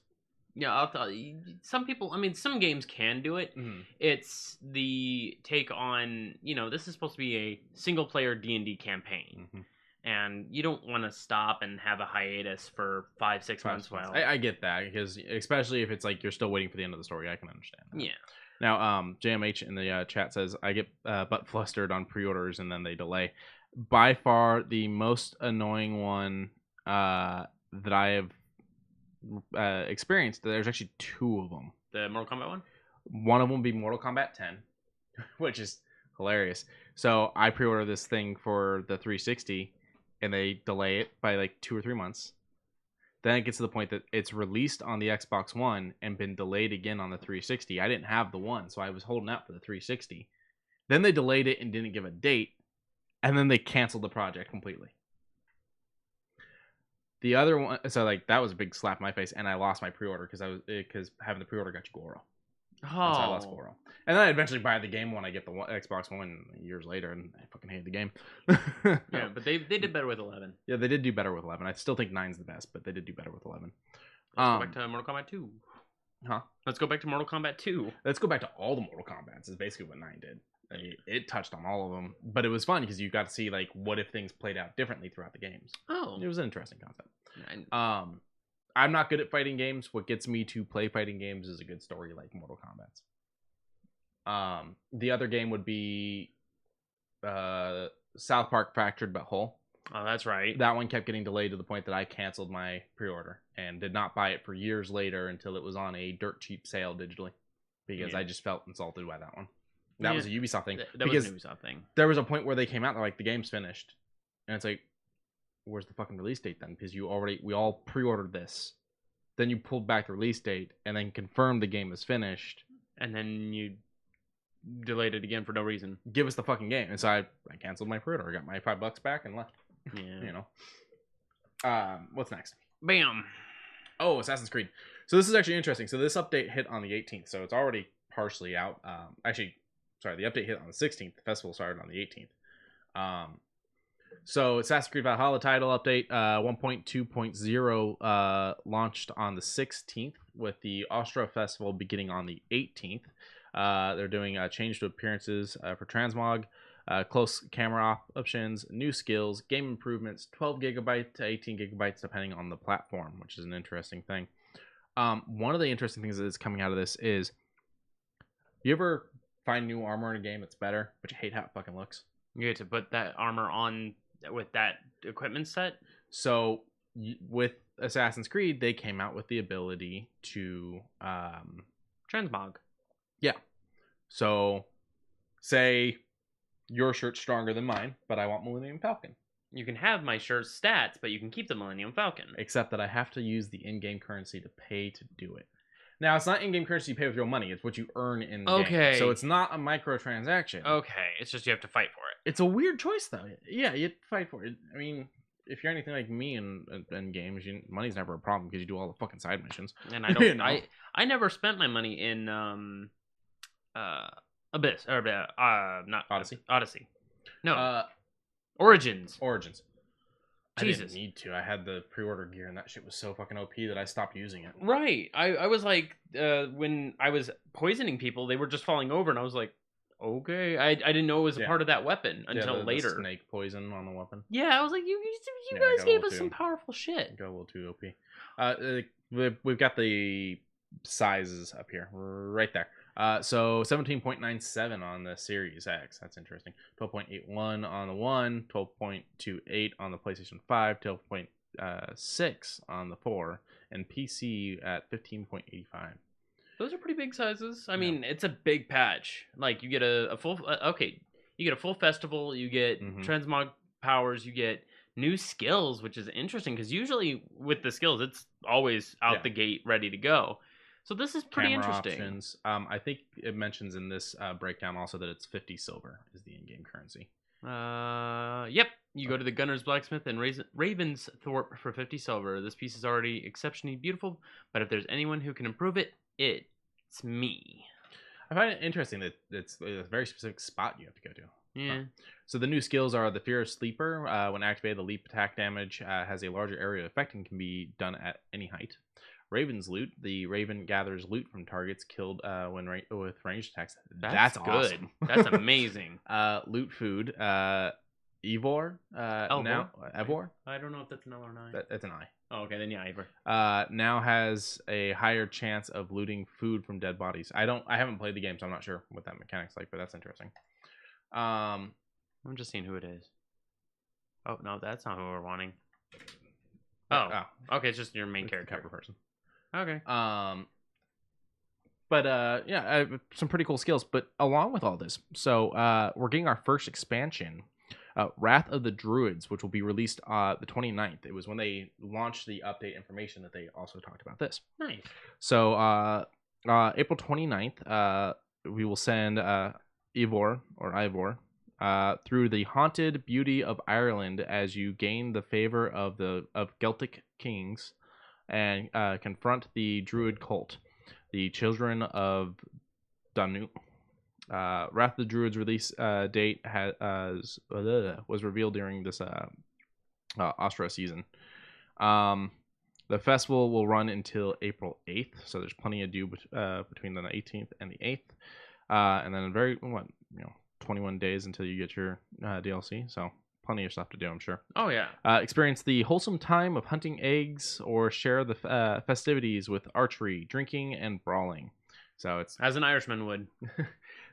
Yeah, I'll tell you. Some people, I mean, some games can do it. Mm-hmm. It's the take on, this is supposed to be a single player D&D campaign. Mm-hmm. and you don't want to stop and have a hiatus for 5-6 months. While I get that, because especially if it's like you're still waiting for the end of the story, I can understand that. Yeah. Now, JMH in the chat says, I get butt flustered on pre-orders and then they delay. By far, the most annoying one that I have experienced, there's actually 2 of them. The Mortal Kombat one? One of them would be Mortal Kombat 10, which is hilarious. So I pre-order this thing for the 360, and they delay it by like 2 or 3 months. Then it gets to the point that it's released on the Xbox One and been delayed again on the 360. I didn't have the one, so I was holding out for the 360. Then they delayed it and didn't give a date, and then they canceled the project completely. The other one, so like that was a big slap in my face, and I lost my pre-order because having the pre-order got you Goro. Oh. So I lost Goro. And then I eventually buy the game when I get the Xbox One years later, and I fucking hated the game. Yeah, but they did better with 11. Yeah, they did do better with 11. I still think 9's the best, but they did do better with 11. Let's go back to Mortal Kombat 2. Huh? Let's go back to Mortal Kombat 2. Let's go back to all the Mortal Kombats is basically what 9 did. It touched on all of them, but it was fun because you got to see like what if things played out differently throughout the games. Oh. It was an interesting concept. I'm not good at fighting games. What gets me to play fighting games is a good story like Mortal Kombat's. The other game would be South Park Fractured But Whole. Oh, that's right. That one kept getting delayed to the point that I canceled my pre-order and did not buy it for years later until it was on a dirt cheap sale digitally, because I just felt insulted by that one. That was a Ubisoft thing. That was a Ubisoft thing. There was a point where they came out, they're like, the game's finished. And it's like, where's the fucking release date then? Because we all pre-ordered this. Then you pulled back the release date and then confirmed the game is finished. And then you delayed it again for no reason. Give us the fucking game. And so I canceled my pre-order. I got my $5 back and left. Yeah. You know. What's next? Bam. Oh, Assassin's Creed. So this is actually interesting. So this update hit on the 18th. So it's already partially out. The update hit on the 16th. The festival started on the 18th. So Assassin's Creed Valhalla title update 1.2.0 launched on the 16th, with the Austria Festival beginning on the 18th. They're doing a change to appearances for transmog, close camera options, new skills, game improvements, 12 gigabytes to 18 gigabytes depending on the platform, which is an interesting thing. One of the interesting things that's coming out of this is, you ever find new armor in a game that's better, but you hate how it fucking looks? You get to put that armor on with that equipment set. So with Assassin's Creed, they came out with the ability to transmog. Yeah. So say your shirt's stronger than mine, but I want Millennium Falcon. You can have my shirt's stats, but you can keep the Millennium Falcon. Except that I have to use the in-game currency to pay to do it. Now, it's not in-game currency you pay with real money. It's what you earn in the game. So it's not a microtransaction. Okay. It's just you have to fight for it. It's a weird choice, though. Yeah, you have to fight for it. I mean, if you're anything like me in games, money's never a problem because you do all the fucking side missions. And I don't. I never spent my money in Abyss or not Odyssey. Odyssey. No. Origins. Jesus. I didn't need to. I had the pre-order gear, and that shit was so fucking OP that I stopped using it. Right. I was like, when I was poisoning people, they were just falling over, and I was like, okay. I didn't know it was a part of that weapon until later. The snake poison on the weapon. Yeah, I was like, you guys gave us some powerful shit. Got a little too OP. We've got the sizes up here, right there. So 17.97 on the Series X. That's interesting. 12.81 on the One, 12.28 on the PlayStation 5, 12.6 on the 4, and PC at 15.85. Those are pretty big sizes. I mean, it's a big patch. Like, you get a full... you get a full festival, you get transmog powers, you get new skills, which is interesting, because usually with the skills, it's always out the gate ready to go. So this is pretty interesting. Options. I think it mentions in this breakdown also that it's 50 silver is the in-game currency. Yep. You go to the Gunner's Blacksmith and Ravensthorpe for 50 silver. This piece is already exceptionally beautiful, but if there's anyone who can improve it, it's me. I find it interesting that it's a very specific spot you have to go to. Yeah. So the new skills are the Fear of Sleeper. When activated, the leap attack damage has a larger area of effect and can be done at any height. Raven's Loot. The Raven gathers loot from targets killed with ranged attacks. That's good. awesome. That's amazing. Loot Food. Ivor. Now Evor. I don't know if that's an L or an I. That's an I. Oh, okay, then yeah, Ivor. Now has a higher chance of looting food from dead bodies. I haven't played the game, so I'm not sure what that mechanic's like, but that's interesting. I'm just seeing who it is. Oh no, that's not who we're wanting. Oh, okay, it's just your main character. Cover person. Okay. But yeah, some pretty cool skills. But along with all this, so we're getting our first expansion, Wrath of the Druids, which will be released the 29th. It was when they launched the update information that they also talked about this. Nice. So April 29th, we will send Ivor through the haunted beauty of Ireland as you gain the favor of Celtic kings and confront the Druid cult, the children of Danu. Wrath of the Druids release date was revealed during this Ostra season. The festival will run until April 8th, so there's plenty to do between the 18th and the 8th. And then 21 days until you get your DLC, so plenty of stuff to do, I'm sure. Oh, yeah. Experience the wholesome time of hunting eggs or share the festivities with archery, drinking, and brawling. So it's as an Irishman would.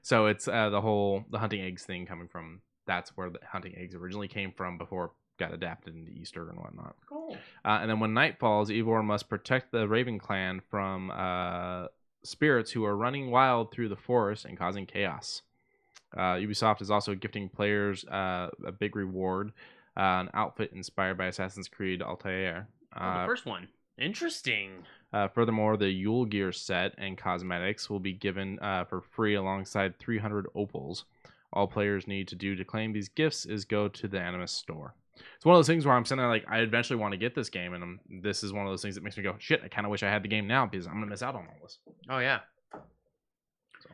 So it's the hunting eggs thing coming from, that's where the hunting eggs originally came from before it got adapted into Easter and whatnot. Cool. And then when night falls, Ivor must protect the Raven clan from spirits who are running wild through the forest and causing chaos. Ubisoft is also gifting players a big reward, an outfit inspired by Assassin's Creed Altair. The first one. Interesting. Furthermore, the Yule Gear set and cosmetics will be given for free alongside 300 opals. All players need to do to claim these gifts is go to the Animus store. It's one of those things where I'm sitting there like, I eventually want to get this game, and this is one of those things that makes me go, shit, I kind of wish I had the game now because I'm going to miss out on all this. Oh, yeah. So,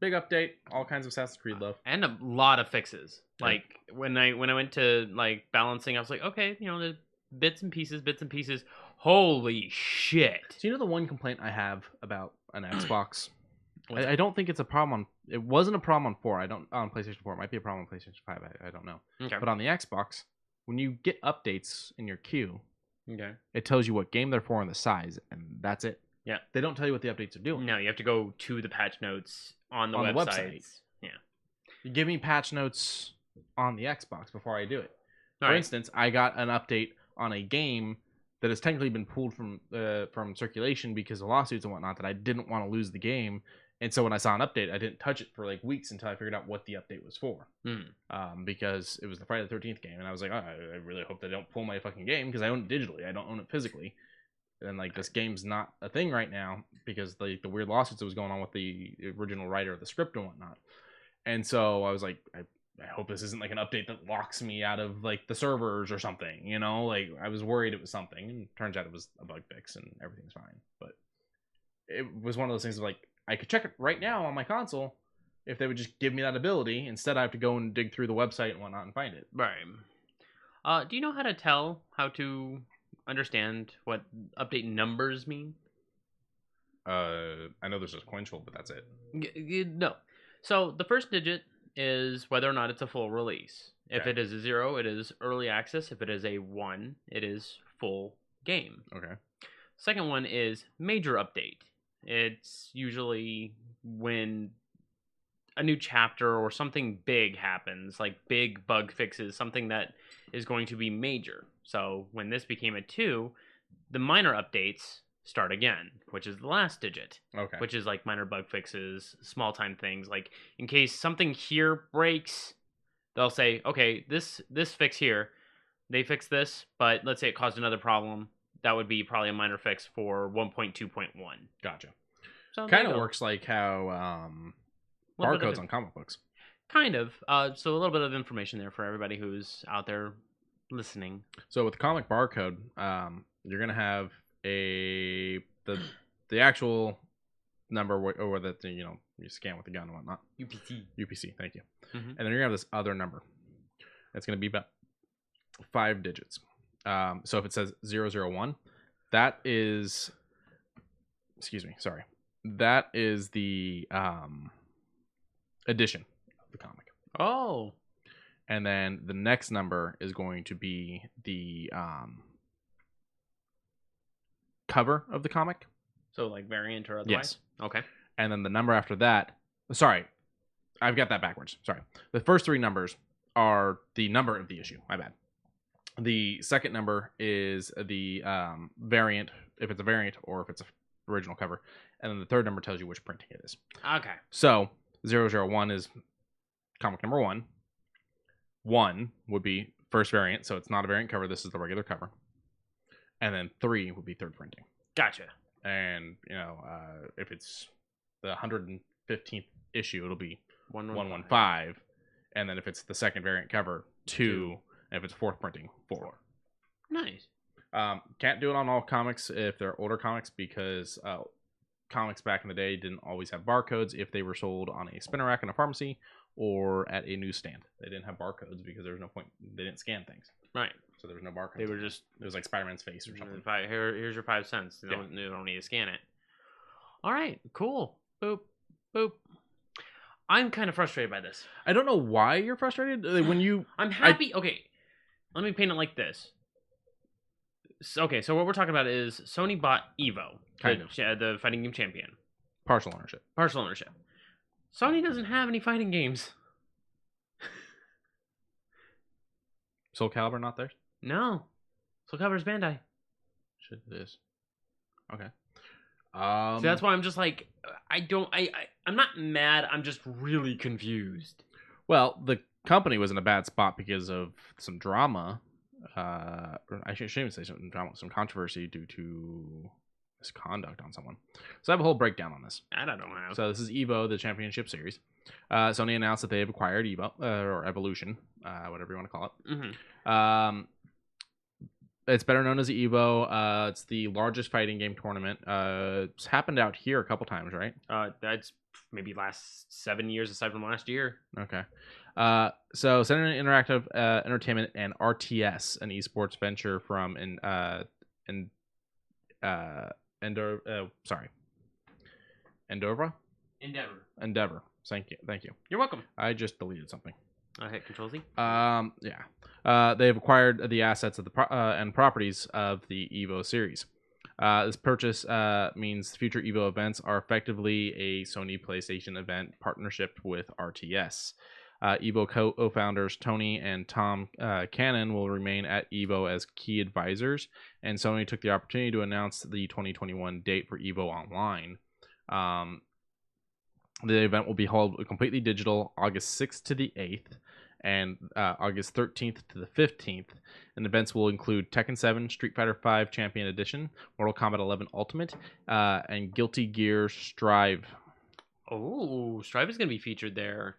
big update, all kinds of Assassin's Creed love. And a lot of fixes. Yeah. Like, when I went to, like, balancing, I was like, okay, the bits and pieces. Holy shit. So the one complaint I have about an Xbox, I don't think it's a problem it wasn't a problem on 4. On PlayStation 4. It might be a problem on PlayStation 5. I don't know. Okay. But on the Xbox, when you get updates in your queue, okay, it tells you what game they're for and the size, and that's it. Yeah. They don't tell you what the updates are doing. No, you have to go to the patch notes on the website. Yeah. You give me patch notes on the Xbox before I do it. All for instance, I got an update on a game that has technically been pulled from circulation because of lawsuits and whatnot, that I didn't want to lose the game. And so when I saw an update, I didn't touch it for like weeks until I figured out what the update was for. Because it was the Friday the 13th game. And I was like, oh, I really hope they don't pull my fucking game because I own it digitally. I don't own it physically. And like, this game's not a thing right now because the weird lawsuits that was going on with the original writer of the script and whatnot. And so I was like, I hope this isn't like an update that locks me out of like the servers or something, like I was worried it was something, and turns out it was a bug fix and everything's fine. But it was one of those things of like, I could check it right now on my console if they would just give me that ability. Instead I have to go and dig through the website and whatnot and find it. Right. Do you know how to understand what update numbers mean? I know there's a sequential, but that's it. No. So the first digit is whether or not it's a full release. Okay. If it is a 0, it is early access. If it is a 1, it is full game. Okay. Second one is major update. It's usually when a new chapter or something big happens, like big bug fixes, something that is going to be major. So when this became a 2, the minor updates start again, which is the last digit. Okay. Which is like minor bug fixes, small time things. Like in case something here breaks, they'll say, okay, this fix here, they fixed this, but let's say it caused another problem. That would be probably a minor fix for 1.2.1. Gotcha. So kind of works like how barcodes on comic books. Kind of. So a little bit of information there for everybody who's out there listening. So with the comic barcode, you're gonna have the actual number or that you scan with the gun and whatnot. UPC. Thank you. Mm-hmm. And then you're gonna have this other number. It's gonna be about 5 digits. So if it says 001, that is, that is the edition of the comic. Oh. And then the next number is going to be the cover of the comic. So like variant or otherwise? Yes. Okay. And then the number after that, sorry, I've got that backwards. Sorry. The first three numbers are the number of the issue. My bad. The second number is the variant, if it's a variant or if it's an original cover. And then the third number tells you which printing it is. Okay. So 001 is comic number 1. 1 would be first variant, so it's not a variant cover. This is the regular cover. And then 3 would be third printing. Gotcha. And, if it's the 115th issue, it'll be 115. And then if it's the second variant cover, 2. And if it's fourth printing, 4. Nice. Can't do it on all comics if they're older comics because comics back in the day didn't always have barcodes if they were sold on a spinner rack in a pharmacy or at a newsstand. They didn't have barcodes because there was no point. They didn't scan things. Right. So there was no barcodes. They were just... It was like Spider-Man's face or something. Here's your 5 cents. You don't need to scan it. All right. Cool. Boop. Boop. I'm kind of frustrated by this. I don't know why you're frustrated. When you... I'm happy... Okay. Let me paint it like this. Okay, so what we're talking about is Sony bought Evo. The fighting game champion. Partial ownership. Sony doesn't have any fighting games. Soul Calibur not theirs? No. Soul Calibur's Bandai. Shit, it is. Okay. So that's why I'm just like, I'm not mad. I'm just really confused. Well, the company was in a bad spot because of some drama. I shouldn't even say some drama, some controversy due to misconduct on someone. So I have a whole breakdown on this. I don't know. So this is Evo, the championship series. Sony announced that they have acquired Evo, or Evolution, whatever you want to call it. Mm-hmm. It's better known as Evo. It's the largest fighting game tournament. It's happened out here a couple times, right? That's maybe last 7 years aside from last year. Okay. So Center Interactive Entertainment and RTS, an esports venture from Endeavor. Thank you. You're welcome. I just deleted something. I hit Control Z. Yeah. They've acquired the assets of the and properties of the Evo series. This purchase means future Evo events are effectively a Sony PlayStation event partnership with RTS. Evo co-founders Tony and Tom Cannon will remain at Evo as key advisors, and Sony took the opportunity to announce the 2021 date for Evo Online. The event will be held completely digital August 6th to the 8th and August 13th to the 15th. And events will include Tekken 7, Street Fighter 5 Champion Edition, Mortal Kombat 11 Ultimate, and Guilty Gear Strive. Oh, Strive is going to be featured there.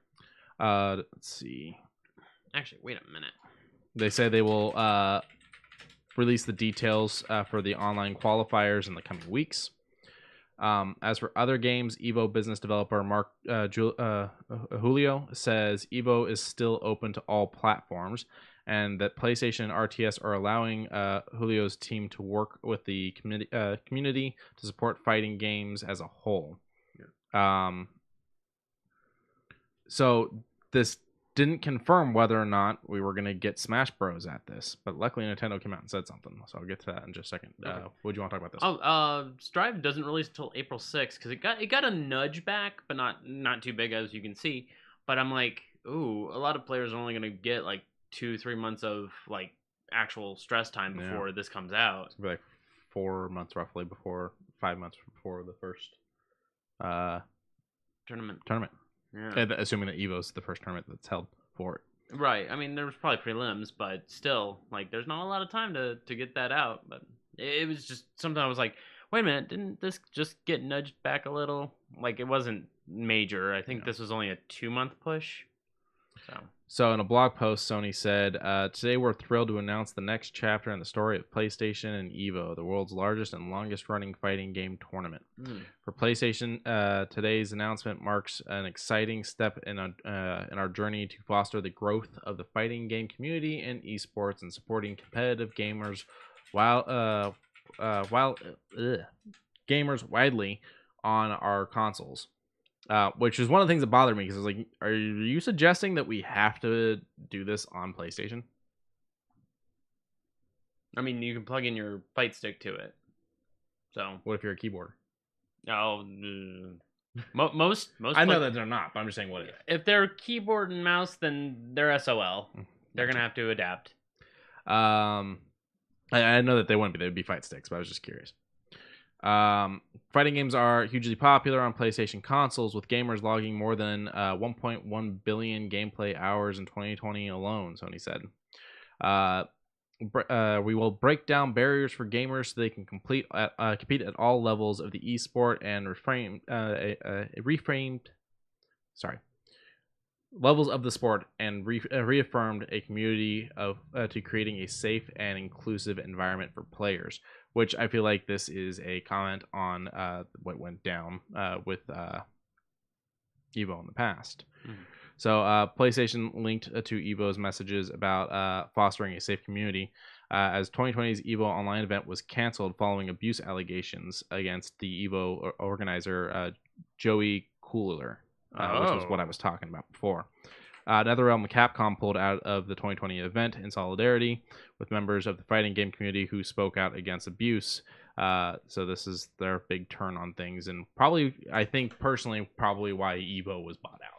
Let's see. Actually, wait a minute. They say they will release the details for the online qualifiers in the coming weeks. As for other games, Evo business developer Mark Julio says Evo is still open to all platforms, and that PlayStation and RTS are allowing Julio's team to work with the community to support fighting games as a whole. Yeah. So this didn't confirm whether or not we were going to get Smash Bros. At this, but luckily Nintendo came out and said something, so I'll get to that in just a second. Okay. What do you want to talk about this? Strive doesn't release until April 6th because it got a nudge back, but not too big as you can see. But I'm like, ooh, a lot of players are only going to get like 2-3 months of like actual stress time before this comes out. It's gonna be like 4 months roughly before 5 months before the first tournament. Yeah. And assuming that Evo's the first tournament that's held for it. Right. I mean, there was probably prelims, but still, like, there's not a lot of time to get that out. But it was just something I was like, wait a minute, didn't this just get nudged back a little? Like, it wasn't major. I think this was only a 2-month push. So in a blog post, Sony said, today we're thrilled to announce the next chapter in the story of PlayStation and Evo, the world's largest and longest running fighting game tournament. For PlayStation, today's announcement marks an exciting step in our journey to foster the growth of the fighting game community and esports and supporting competitive gamers gamers widely on our consoles. which is one of the things that bothered me because I was like, are you suggesting that we have to do this on PlayStation? I mean, you can plug in your fight stick to it. So What if you're a keyboard? oh, most I know that they're not, but I'm just saying what if they're keyboard and mouse, then they're SOL. They're gonna have to adapt. I know that they wouldn't be. They would be fight sticks, but I was just curious. Fighting games are hugely popular on PlayStation consoles, with gamers logging more than 1.1 billion gameplay hours in 2020 alone, Sony said. We will break down barriers for gamers so they can compete at all levels of the esport and levels of the sport, and reaffirmed a community of to creating a safe and inclusive environment for players, which I feel like this is a comment on what went down with Evo in the past. Mm-hmm. So PlayStation linked to Evo's messages about fostering a safe community, as 2020's Evo online event was canceled following abuse allegations against the Evo organizer Joey Cooler, which was what I was talking about before. NetherRealm Capcom pulled out of the 2020 event in solidarity with members of the fighting game community who spoke out against abuse. So this is their big turn on things, and probably, I think personally, probably why Evo was bought out.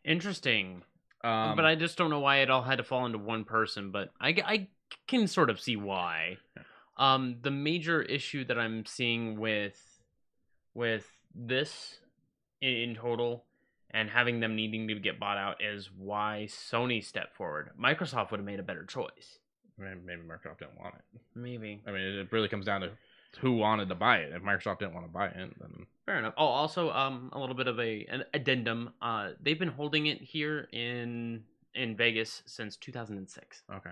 Interesting. But I just don't know why it all had to fall into one person, but I can sort of see why. Yeah. The major issue that I'm seeing with this in total, and having them needing to get bought out, is why Sony stepped forward. Microsoft would have made a better choice. Maybe Microsoft didn't want it. Maybe. I mean, it really comes down to who wanted to buy it. If Microsoft didn't want to buy it, then fair enough. Oh, also, a little bit of an addendum. They've been holding it here in Vegas since 2006. Okay.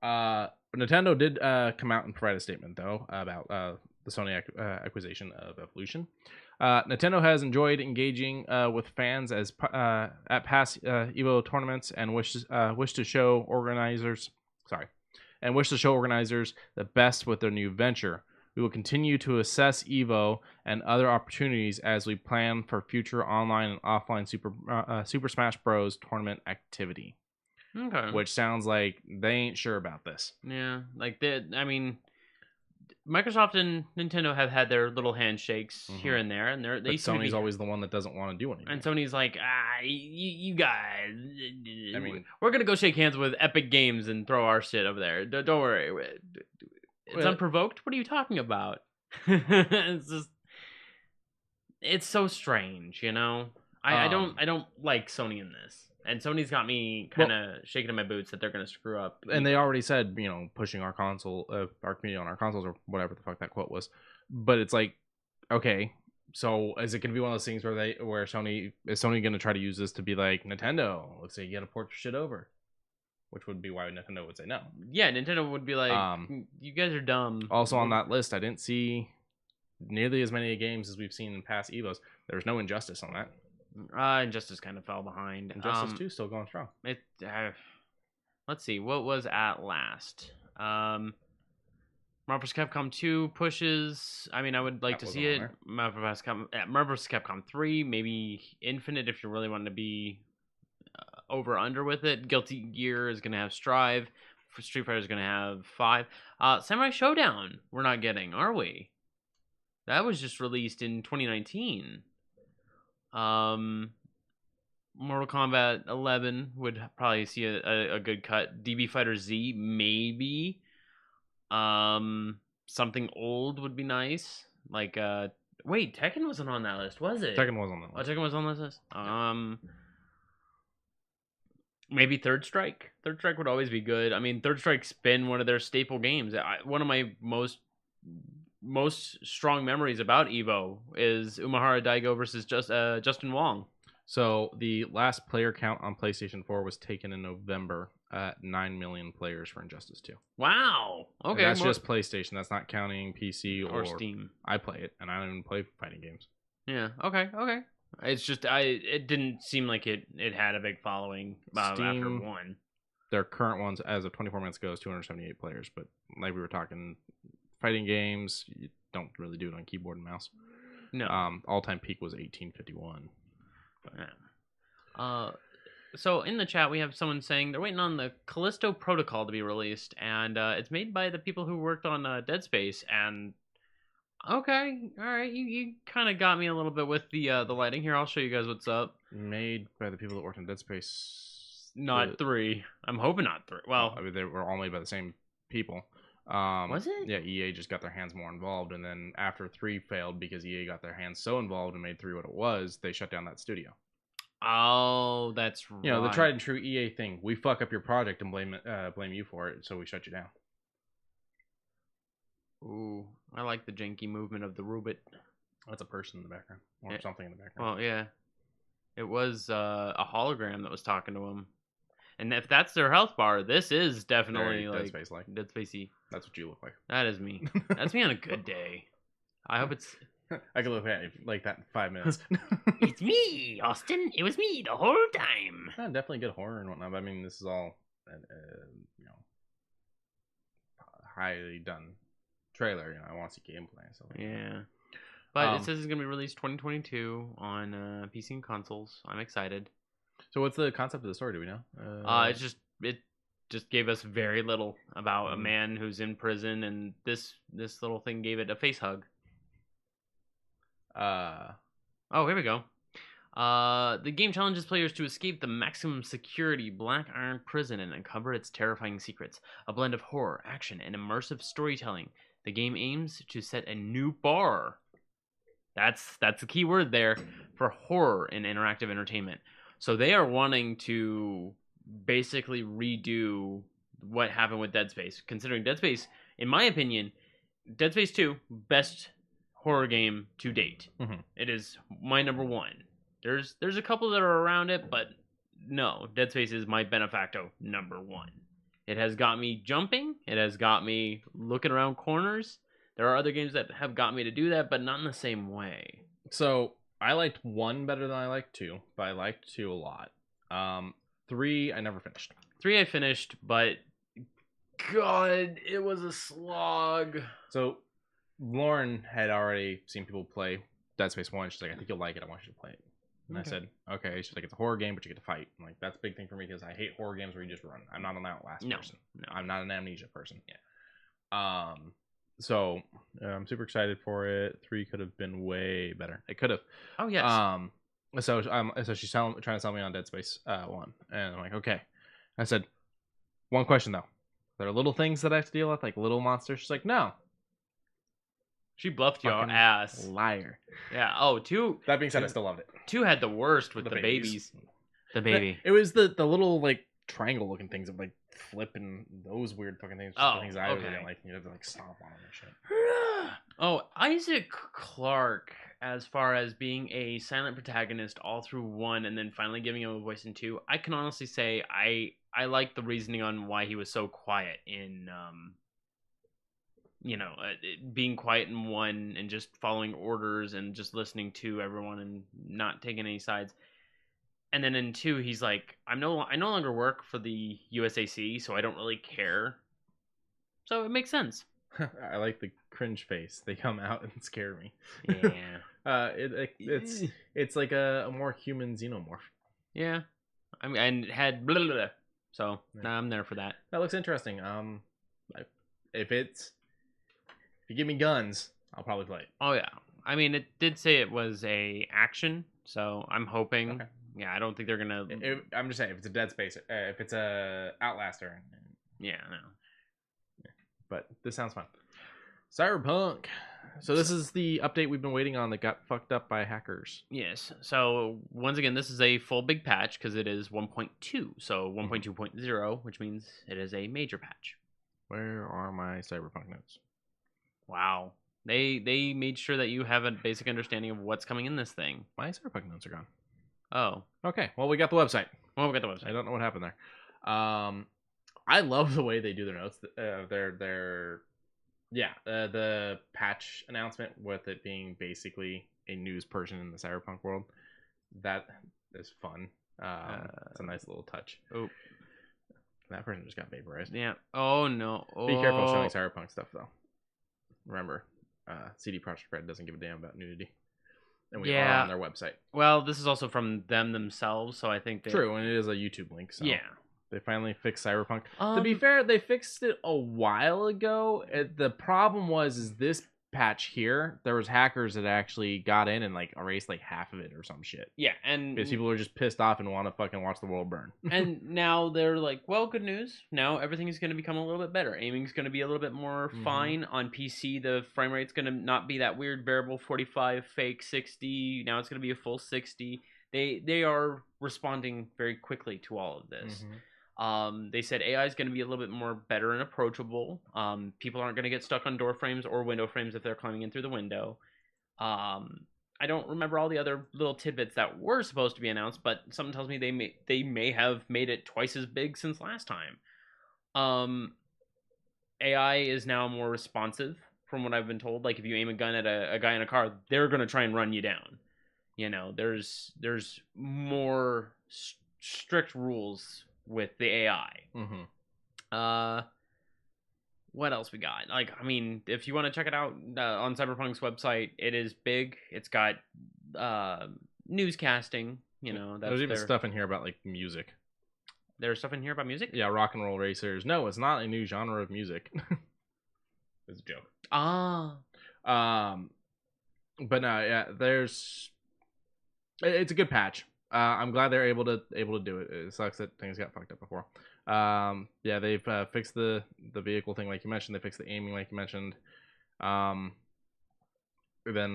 Nintendo did come out and provide a statement though about the Sony acquisition of Evolution. Nintendo has enjoyed engaging with fans at past Evo tournaments and wish to show organizers the best with their new venture. We will continue to assess Evo and other opportunities as we plan for future online and offline Super Smash Bros. Tournament activity. Okay. Which sounds like they ain't sure about this. Yeah, like Microsoft and Nintendo have had their little handshakes here and there, and but Sony's always the one that doesn't want to do anything. And Sony's like, you guys, I mean, we're gonna go shake hands with Epic Games and throw our shit over there. Don't worry, it's unprovoked. What are you talking about? It's so strange, you know. I don't like Sony in this. And Sony's got me kind of shaking in my boots that they're going to screw up. And they already said, pushing our console, our community on our consoles, or whatever the fuck that quote was. But it's like, okay, so is it going to be one of those things where Sony going to try to use this to be like, Nintendo, let's say you got to port your shit over, which would be why Nintendo would say no. Yeah, Nintendo would be like, you guys are dumb. Also on that list, I didn't see nearly as many games as we've seen in past Evos. There's no Injustice on that. Injustice kind of fell behind. Injustice 2 still going strong. Let's see, what was at last? Marvel vs. Capcom 2 pushes. I mean, I would like to see it. Marvel vs. Capcom 3, maybe Infinite if you really want to be over under with it. Guilty Gear is going to have Strive. Street Fighter is going to have 5. Samurai Showdown we're not getting, are we? That was just released in 2019. Mortal Kombat 11 would probably see a good cut. DB Fighter Z, maybe. Something old would be nice. Like, wait, Tekken wasn't on that list, was it? Tekken was on that list. Oh, Tekken was on that list? Maybe Third Strike. Third Strike would always be good. I mean, Third Strike's been one of their staple games. One of my most strong memories about Evo is Umahara Daigo versus Justin Wong. So the last player count on PlayStation 4 was taken in November at 9 million players for Injustice 2. Wow. Okay. And that's just PlayStation. That's not counting PC or Steam. I play it, and I don't even play fighting games. Yeah. Okay. It's just it didn't seem like it had a big following after one. Their current ones as of 24 minutes ago is 278 players, but like we were talking, fighting games, you don't really do it on keyboard and mouse. No. All-time peak was 1851. Yeah. So in the chat, we have someone saying they're waiting on the Callisto Protocol to be released, and it's made by the people who worked on Dead Space. And okay, all right, you kind of got me a little bit with the lighting here. I'll show you guys what's up. Made by the people that worked on Dead Space. Not 3. I'm hoping not 3. Well, I mean, they were all made by the same people. Was it? Yeah, EA just got their hands more involved, and then after 3 failed because EA got their hands so involved and made 3 what it was, they shut down that studio. Oh, that's right. You know, the tried and true EA thing. We fuck up your project and blame you for it, so we shut you down. Ooh, I like the janky movement of the robot. That's a person in the background, or something in the background. Well, yeah. It was a hologram that was talking to him. And if that's their health bar, this is definitely Very like Dead Space like. Dead Spacey. That's what you look like. That is me. That's me on a good day. I hope it's... I could look at it like that in 5 minutes. It's me, Austin. It was me the whole time. Yeah, definitely good horror and whatnot. But I mean, this is all, you know, highly done trailer. You know, I want to see gameplay. So Yeah. But it says it's going to be released 2022 on PC and consoles. I'm excited. So what's the concept of the story? Do we know? It just gave us very little about a man who's in prison, and this little thing gave it a face hug. Oh, here we go. The game challenges players to escape the maximum security Black Iron prison and uncover its terrifying secrets. A blend of horror, action, and immersive storytelling. The game aims to set a new bar. That's the key word there for horror in interactive entertainment. So they are wanting to basically redo what happened with Dead Space. Considering Dead Space, in my opinion, Dead Space 2, best horror game to date. Mm-hmm. It is my number 1. There's a couple that are around it, but no, Dead Space is my benefacto number 1. It has got me jumping. It has got me looking around corners. There are other games that have got me to do that, but not in the same way. So I liked 1 better than I liked 2, but I liked 2 a lot. 3 I never finished. 3 I finished, but God, it was a slog. So Lauren had already seen people play Dead Space 1. She's like, I think you'll like it. I want you to play it. And okay. I said, okay. She's like, it's a horror game, but you get to fight. I'm like, that's a big thing for me because I hate horror games where you just run. I'm not an Outlast person. No. I'm not an Amnesia person. Yeah. So I'm super excited for it. 3 could have been way better. It could have. Oh yes. So she's trying to sell me on Dead Space 1, and I'm like, okay. I said, 1 question though. There are little things that I have to deal with, like little monsters. She's like, no. She bluffed your ass. Liar. Yeah. Oh, 2. That being said, I still loved it. 2 had the worst with the babies. The baby. It was the little like triangle looking things that like flip and those weird fucking things. Oh, the things I okay. really didn't like. You have to like stomp on them and shit. Oh, Isaac Clarke, as far as being a silent protagonist all through 1 and then finally giving him a voice in 2, I can honestly say I like the reasoning on why he was so quiet in being quiet in 1 and just following orders and just listening to everyone and not taking any sides. And then in 2, he's like, I no longer work for the USAC, so I don't really care. So it makes sense. I like the cringe face. They come out and scare me. Yeah. It's like a more human xenomorph. Yeah. I mean, and it had blah, blah, blah. So I'm there for that. That looks interesting. If you give me guns, I'll probably play it. Oh yeah. I mean, it did say it was a action, so I'm hoping. Okay. Yeah, I don't think they're gonna. I'm just saying, if it's a Dead Space, if it's a Outlaster. Yeah, no. Yeah. But this sounds fun. Cyberpunk. So this is the update we've been waiting on that got fucked up by hackers. Yes. So once again, this is a full big patch because it is 1.2. So 1.2.0, which means it is a major patch. Where are my Cyberpunk notes? Wow. They made sure that you have a basic understanding of what's coming in this thing. My Cyberpunk notes are gone. Oh. Okay. Well, we got the website. Well, we got the website. I don't know what happened there. I love the way they do their notes. The patch announcement with it being basically a news person in the Cyberpunk world. That is fun. It's a nice little touch. Oh. That person just got vaporized. Yeah. Oh, no. Oh. Be careful showing Cyberpunk stuff, though. Remember, CD Projekt Red doesn't give a damn about nudity. and we are on their website. Well, this is also from them themselves, so I think True, and it is a YouTube link. So yeah. they finally fixed Cyberpunk. To be fair, they fixed it a while ago. The problem is this patch here, there was hackers that actually got in and like erased like half of it or some shit. Yeah, and because people are just pissed off and want to fucking watch the world burn. And now they're like, well, good news. Now everything is going to become a little bit better. Aiming's going to be a little bit more fine. On PC, the frame rate's going to not be that weird variable 45, fake 60. Now it's going to be a full 60. They are responding very quickly to all of this. They said AI is going to be a little bit more better and approachable. People aren't going to get stuck on door frames or window frames if they're climbing in through the window. I don't remember all the other little tidbits that were supposed to be announced, but something tells me they may have made it twice as big since last time. AI is now more responsive, from what I've been told. Like if you aim a gun at a guy in a car, they're going to try and run you down. You know, there's more strict rules with the AI. What else we got? Like, I mean, if you want to check it out on Cyberpunk's website, it is big. It's got newscasting. You know, there's even stuff in here about like music. There's stuff in here about music. Yeah, rock and roll racers. No, it's not a new genre of music. It's a joke. But no, yeah, it's a good patch. I'm glad they're able to do it. It sucks that things got fucked up before. Yeah, they've fixed the vehicle thing like you mentioned. They fixed the aiming like you mentioned. Then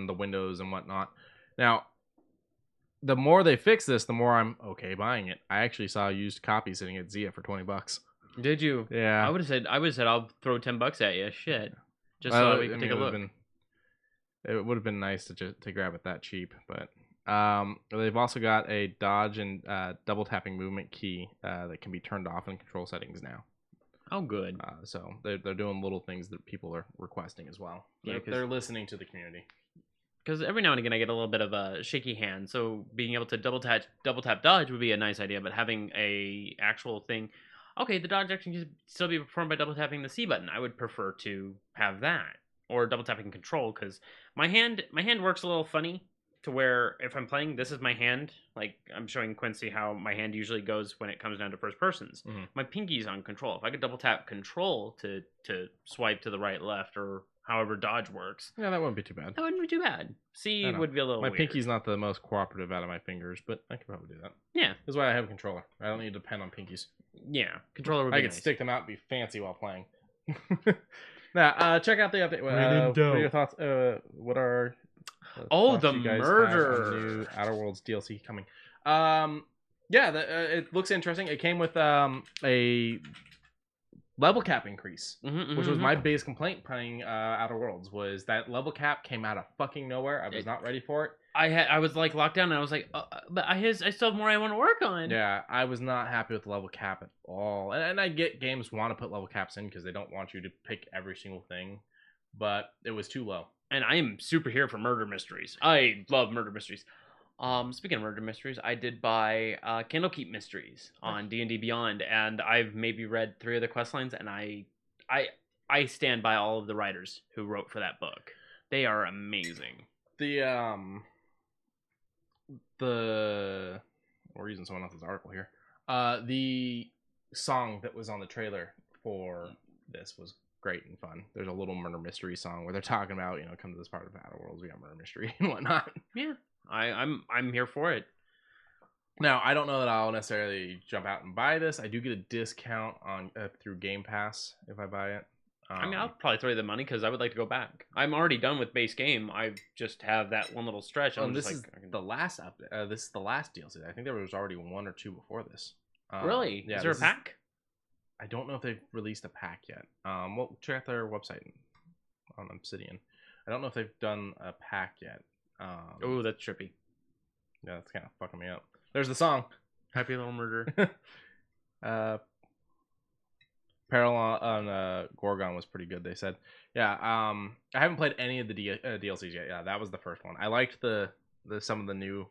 the windows and whatnot. Now, the more they fix this, the more I'm okay buying it. I actually saw a used copy sitting at Zia for $20. Did you? Yeah. I would have said I'll throw $10 at you. Shit. Just so we can take a look. It would have been nice to grab it that cheap, but they've also got a dodge and double tapping movement key that can be turned off in control settings now. Oh, good. So they're doing little things that people are requesting as well. Yeah, they're listening to the community. Because every now and again I get a little bit of a shaky hand, so being able to double tap dodge would be a nice idea. But having a actual thing, okay, the dodge action can still be performed by double tapping the C button. I would prefer to have that, or double tapping control, because my hand works a little funny. To where if I'm playing, this is my hand. Like I'm showing Quincy how my hand usually goes when it comes down to first persons. My pinky's on control. If I could double tap control to swipe to the right, left, or however dodge works. Yeah, that wouldn't be too bad. That wouldn't be too bad. C would be a little My weird. pinky's not the most cooperative out of my fingers, but I could probably do that. Yeah. That's why I have a controller. I don't need to depend on pinkies. Yeah. Controller would be I could nice. stick them out and be fancy while playing. Now, check out the update. What are your thoughts? What are... the murder! New Outer Worlds DLC coming. Yeah, it looks interesting. It came with a level cap increase, which was my biggest complaint playing Outer Worlds. Was that level cap came out of fucking nowhere? I was not ready for it. I was like locked down, and I was like, but I still have more I want to work on. Yeah, I was not happy with the level cap at all. And I get games want to put level caps in because they don't want you to pick every single thing, but it was too low. And I am super here for murder mysteries. I love murder mysteries. Speaking of murder mysteries, I did buy Candlekeep Mysteries on D&D Beyond, and I've maybe read 3 of the quest lines, and I stand by all of the writers who wrote for that book. They are amazing. We're using someone else's article here. The song that was on the trailer for this was great and fun. There's a little murder mystery song where they're talking about, come to this part of Outer Worlds, we got murder mystery and whatnot. Yeah, I'm here for it. Now, I don't know that I'll necessarily jump out and buy this. I do get a discount on through Game Pass if I buy it. I mean, I'll probably throw you the money because I would like to go back. I'm already done with base game. I just have that one little stretch. This is the last update. This is the last DLC. I think there was already 1 or 2 before this. Really? Yeah, is there a pack? I don't know if they've released a pack yet. We'll check out their website on Obsidian. I don't know if they've done a pack yet. Oh, that's trippy. Yeah, that's kind of fucking me up. There's the song. Happy Little Murder. Peril on Gorgon was pretty good, they said. Yeah, I haven't played any of the DLCs yet. Yeah, that was the first one. I liked some of the new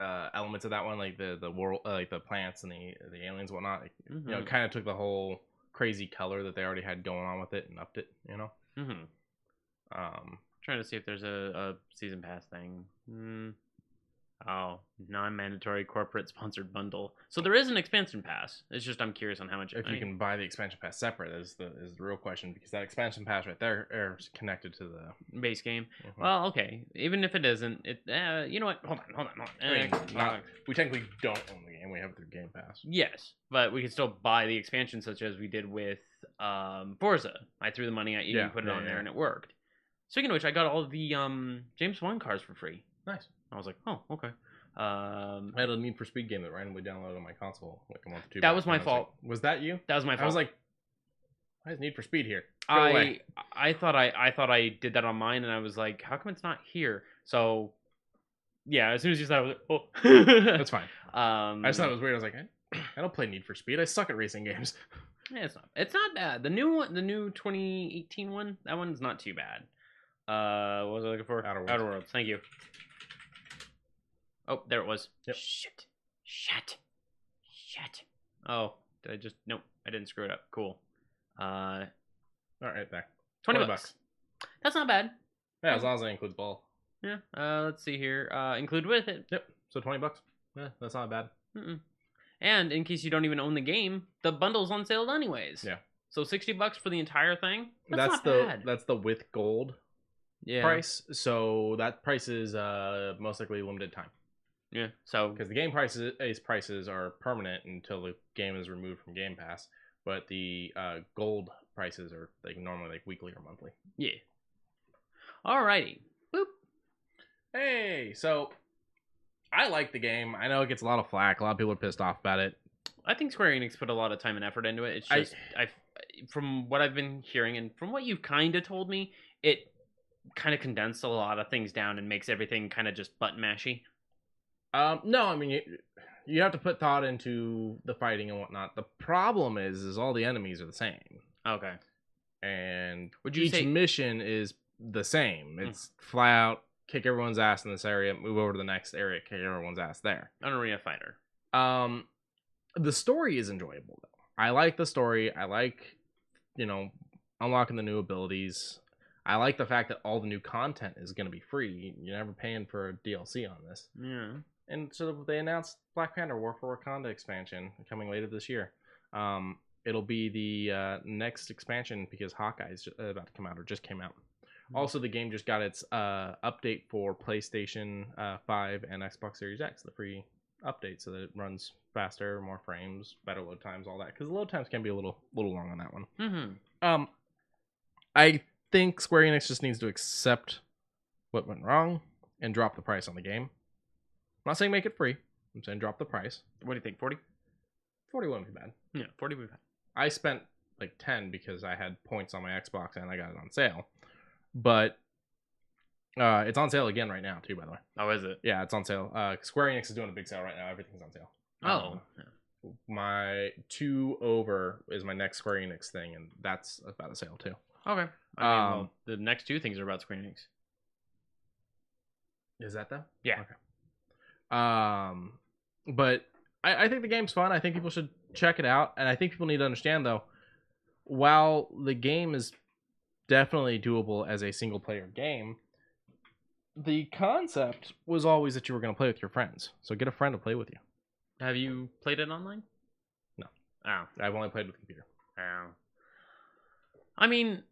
elements of that one, like the world, like the plants and the aliens and whatnot. It kind of took the whole crazy color that they already had going on with it and upped it. Trying to see if there's a season pass thing. Oh, non-mandatory corporate sponsored bundle. So there is an expansion pass. It's just I'm curious on how much. If you can buy the expansion pass separate is the real question, because that expansion pass right there is connected to the base game. Mm-hmm. Well, okay. Even if it isn't, you know what? Hold on. I mean, we technically don't own the game. We have it through Game Pass. Yes, but we can still buy the expansion, such as we did with Forza. I threw the money at you and put it on there, and it worked. Speaking of which, I got all the James Bond cars for free. Nice. I was like, oh, okay. I had a Need for Speed game that randomly downloaded on my console like a month or two. That was my fault. Was that you? That was my fault. I was like, why is Need for Speed here? I thought I did that on mine, and I was like, how come it's not here? So, yeah, as soon as you said, I was like, oh, that's fine. I just thought it was weird. I was like, I don't play Need for Speed. I suck at racing games. Yeah, it's not bad. The new one, the new 2018 one, that one's not too bad. What was I looking for? Outer Worlds. Thank you. Oh, there it was. Yep. Shit. Oh, did I just... Nope, I didn't screw it up. Cool. All right, there. 20 bucks. That's not bad. Yeah, as long as it includes ball. Yeah, let's see here. Include with it. Yep, so 20 bucks. Yeah, that's not bad. And in case you don't even own the game, the bundle's on sale anyways. Yeah. So 60 bucks for the entire thing? That's not the bad. That's the with gold price. So that price is most likely limited time. Yeah. So because the game prices are permanent until the game is removed from Game Pass, but the gold prices are like normally like weekly or monthly. Yeah. Alrighty. Boop. Hey, so I like the game. I know it gets a lot of flack. A lot of people are pissed off about it. I think Square Enix put a lot of time and effort into it. It's just from what I've been hearing and from what you've kind of told me, it kind of condensed a lot of things down and makes everything kind of just button mashy. No, I mean you have to put thought into the fighting and whatnot. The problem is all the enemies are the same. Okay. And each mission is the same. It's flat out kick everyone's ass in this area, move over to the next area, kick everyone's ass there. An arena fighter. The story is enjoyable though. I like the story. I like, unlocking the new abilities. I like the fact that all the new content is going to be free. You're never paying for a DLC on this. Yeah. And so they announced Black Panther War for Wakanda expansion coming later this year. It'll be the next expansion because Hawkeye's about to come out or just came out. Also, the game just got its update for PlayStation 5 and Xbox Series X, the free update, so that it runs faster, more frames, better load times, all that. Because the load times can be a little long on that one. I think Square Enix just needs to accept what went wrong and drop the price on the game. I'm not saying make it free. I'm saying drop the price. What do you think, 40? 40 wouldn't be bad. Yeah, 40 would be bad. I spent like 10 because I had points on my Xbox and I got it on sale. But it's on sale again right now too, by the way. Oh, is it? Yeah, it's on sale. Square Enix is doing a big sale right now. Everything's on sale. Yeah. My 2 over is my next Square Enix thing, and that's about a sale too. Okay. I mean, the next 2 things are about Square Enix. Is that though? Yeah. Okay. But I think the game's fun. I think people should check it out, and I think people need to understand though, while the game is definitely doable as a single player game, the concept was always that you were going to play with your friends. So get a friend to play with you. Have you played it online? No. Oh. I've only played with computer. Oh. I mean,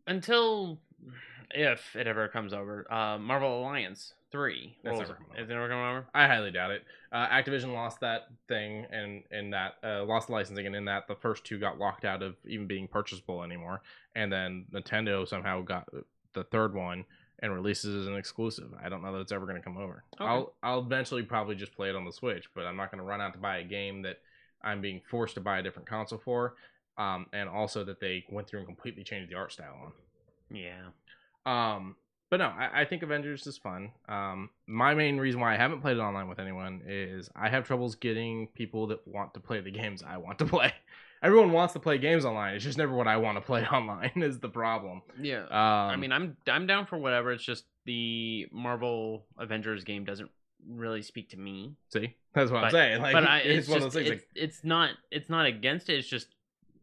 if it ever comes over, Marvel Alliance 3. That's never coming over. Is it never coming over? I highly doubt it. Activision lost that thing, and in that lost the licensing, and in that the first 2 got locked out of even being purchasable anymore. And then Nintendo somehow got the third one and releases it as an exclusive. I don't know that it's ever going to come over. Okay. I'll eventually probably just play it on the Switch, but I'm not going to run out to buy a game that I'm being forced to buy a different console for, and also that they went through and completely changed the art style on. Yeah. But no, I think Avengers is fun. My main reason why I haven't played it online with anyone is I have troubles getting people that want to play the games I want to play. Everyone wants to play games online. It's just never what I want to play online is the problem. Yeah. I mean, I'm down for whatever. It's just the Marvel Avengers game doesn't really speak to me. See, that's what I'm saying. Like, but it's one of those things. It's not against it. It's just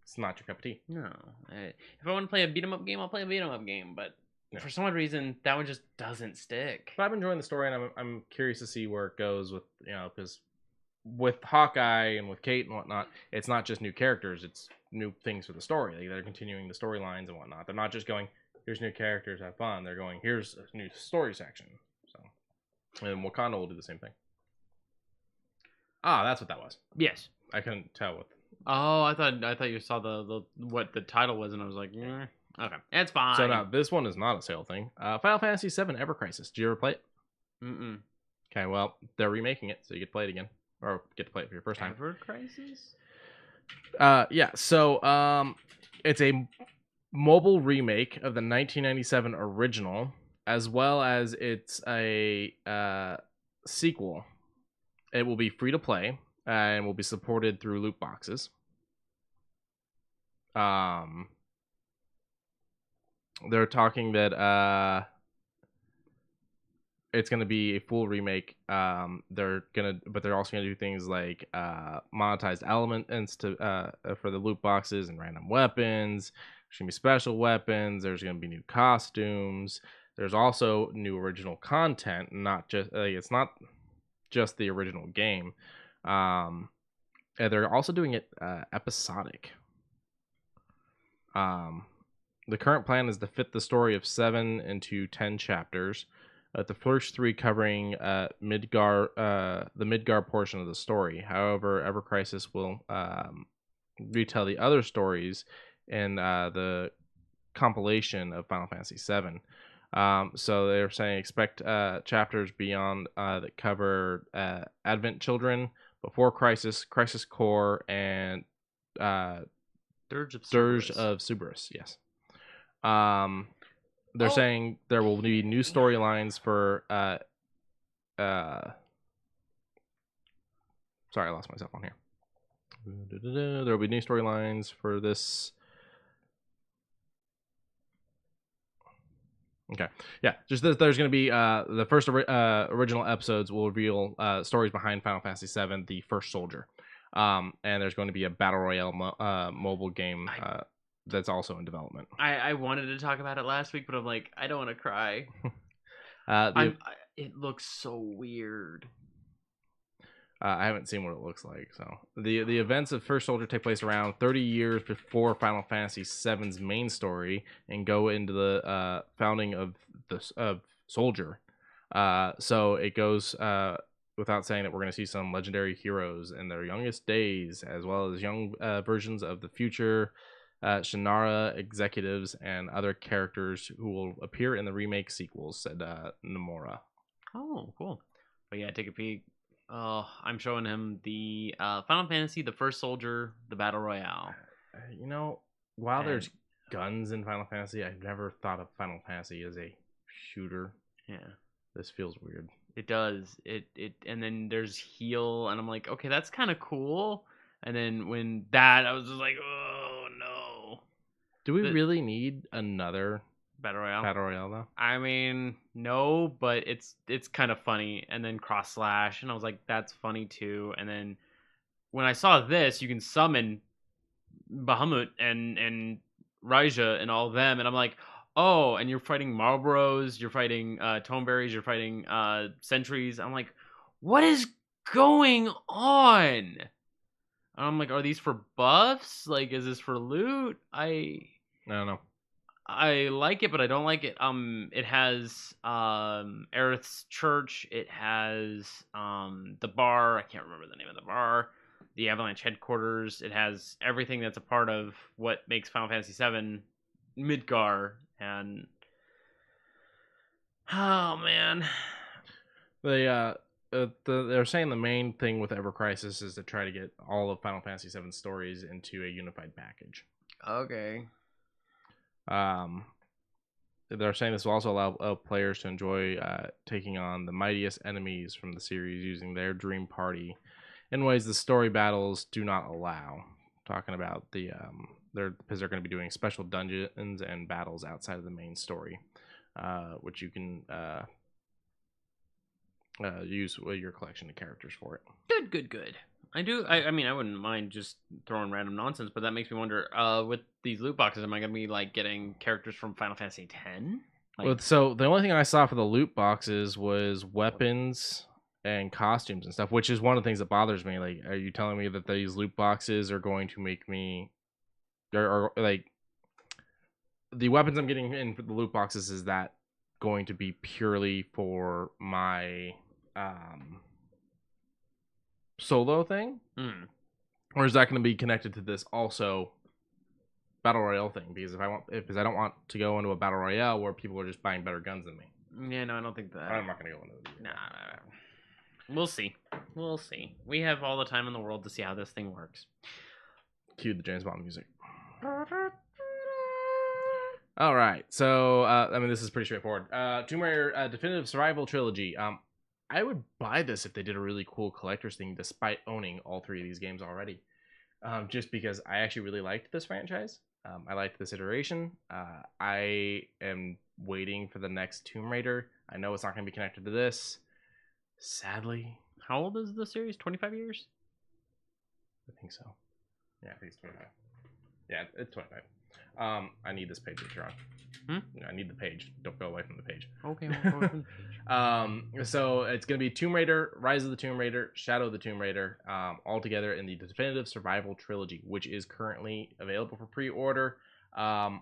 it's not your cup of tea. No. If I want to play a beat 'em up game, I'll play a beat 'em up game. But Yeah. For some odd reason, that one just doesn't stick. But I'm enjoying the story, and I'm curious to see where it goes with, because with Hawkeye and with Kate and whatnot, it's not just new characters, it's new things for the story. Like, they're continuing the storylines and whatnot. They're not just going, here's new characters, have fun. They're going, here's a new story section. So, and Wakanda will do the same thing. Ah, that's what that was. Yes. I couldn't tell what. Oh, I thought you saw the what the title was, and I was like, okay, it's fine. So now this one is not a sale thing. Final Fantasy VII Ever Crisis. Did you ever play it? Mm-mm. Okay, well, they're remaking it, so you get to play it again, or get to play it for your first time. Ever Crisis? Yeah. So, it's a mobile remake of the 1997 original, as well as it's a sequel. It will be free to play and will be supported through loot boxes. They're talking that it's going to be a full remake. But they're also going to do things like monetized elements for the loot boxes and random weapons. There's going to be special weapons. There's going to be new costumes. There's also new original content. Not just it's not just the original game. And they're also doing it episodic. The current plan is to fit the story of 7 into 10 chapters. The first 3 covering the Midgar portion of the story. However, Ever Crisis will retell the other stories in the compilation of Final Fantasy VII. So they're saying expect chapters beyond that cover Advent Children, Before Crisis, Crisis Core, and Dirge of Cerberus. Yes. They're saying there will be new storylines for sorry, I lost myself on here. There will be new storylines for this. Okay. Yeah, just that there's going to be the first original episodes will reveal stories behind Final Fantasy VII, The First Soldier. And there's going to be a Battle Royale mobile game that's also in development. I wanted to talk about it last week, but I'm like, I don't want to cry. It looks so weird. I haven't seen what it looks like. So the events of First Soldier take place around 30 years before Final Fantasy VII's main story and go into the founding of Soldier. So it goes without saying that we're going to see some legendary heroes in their youngest days, as well as young versions of the future Shannara executives and other characters who will appear in the remake sequels, said Nomura. Oh, cool. But yeah, take a peek. I'm showing him the Final Fantasy, The First Soldier, the Battle Royale. While there's guns in Final Fantasy, I've never thought of Final Fantasy as a shooter. Yeah. This feels weird. It does. And then there's heal, and I'm like, okay, that's kind of cool. And then when I was just like, oh no. Do we really need another Battle Royale? Battle Royale though? I mean, no, but it's kind of funny. And then cross slash, and I was like, that's funny too. And then when I saw this, you can summon Bahamut and Raija and all of them, and I'm like, oh, and you're fighting Marlboros, you're fighting Toneberries, you're fighting Sentries. I'm like, what is going on? And I'm like, are these for buffs? Like, is this for loot? I don't know. I like it, but I don't like it. It has Aerith's church. It has the bar. I can't remember the name of the bar. The Avalanche headquarters. It has everything that's a part of what makes Final Fantasy VII Midgar. And oh man, they're saying the main thing with Ever Crisis is to try to get all of Final Fantasy VII stories into a unified package. Okay. They're saying this will also allow players to enjoy taking on the mightiest enemies from the series using their dream party in ways the story battles do not allow. Talking about because they're going to be doing special dungeons and battles outside of the main story, which you can use your collection of characters for it. Good. I mean, I wouldn't mind just throwing random nonsense, but that makes me wonder, with these loot boxes, am I going to be like getting characters from Final Fantasy X? So the only thing I saw for the loot boxes was weapons and costumes and stuff, which is one of the things that bothers me. Like, are you telling me that these loot boxes are going to make me, or like the weapons I'm getting in for the loot boxes, is that going to be purely for my solo thing, or is that going to be connected to this also battle royale thing? Because I don't want to go into a battle royale where people are just buying better guns than me. Yeah, no, I don't think that. I'm not going to go into it. Nah. We'll see. We have all the time in the world to see how this thing works. Cue the James Bond music. All right, so this is pretty straightforward. Tomb Raider Definitive Survival Trilogy. I would buy this if they did a really cool collector's thing, despite owning all 3 of these games already. Just because I actually really liked this franchise. I liked this iteration. I am waiting for the next Tomb Raider. I know it's not going to be connected to this, sadly. How old is the series? 25 years? I think so. Yeah, I think it's 25. Yeah, it's 25. I need this page that you're on. I need the page. Don't go away from the page. Okay, we'll go away from the page. So it's going to be Tomb Raider, Rise of the Tomb Raider, Shadow of the Tomb Raider, all together in the Definitive Survival Trilogy, which is currently available for pre-order. And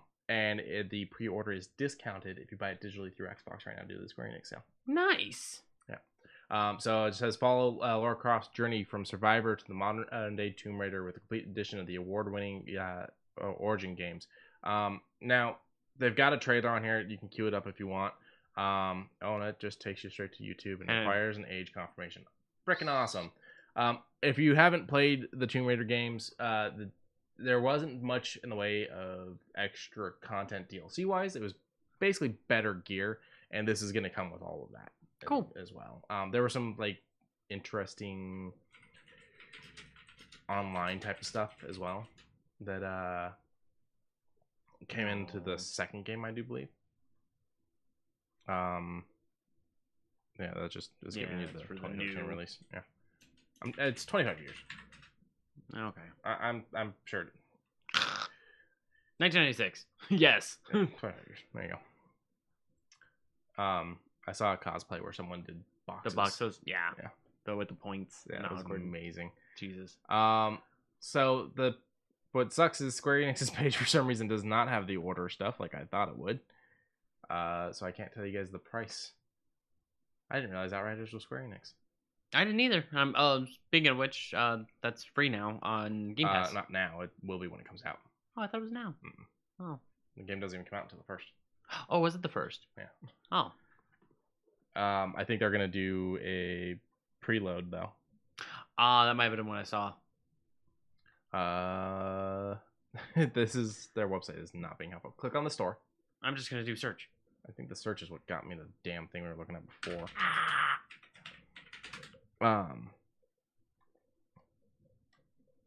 the pre-order is discounted if you buy it digitally through Xbox right now due to the Square Enix sale. Nice. Yeah. So it says follow Lara Croft's journey from Survivor to the modern-day Tomb Raider with a complete edition of the award-winning Origin games. Now, they've got a trailer on here. You can queue it up if you want. And it just takes you straight to YouTube and requires an age confirmation. Freaking awesome. If you haven't played the Tomb Raider games, there wasn't much in the way of extra content DLC-wise. It was basically better gear, and this is going to come with all of that. Cool. As well. There were some interesting online type of stuff as well that came into the second game, I do believe. Yeah, that just is giving you the 2019 release. Yeah, it's 25 years. Okay. I'm sure. 1996. Yes. Yeah, 25 years. There you go. I saw a cosplay where someone did boxes. The boxes, yeah. Yeah. But with the points. Yeah, that was amazing. Jesus. So what sucks is Square Enix's page for some reason does not have the order stuff like I thought it would. So I can't tell you guys the price. I didn't realize Outriders was Square Enix. I didn't either. Speaking of which, that's free now on Game Pass. Not now. It will be when it comes out. Oh, I thought it was now. Oh. The game doesn't even come out until the first. Oh, was it the first? Yeah. Oh. I think they're gonna do a preload though. That might have been what I saw. Their website is not being helpful. Click on the store. I'm just gonna do search. I think the search is what got me the damn thing we were looking at before.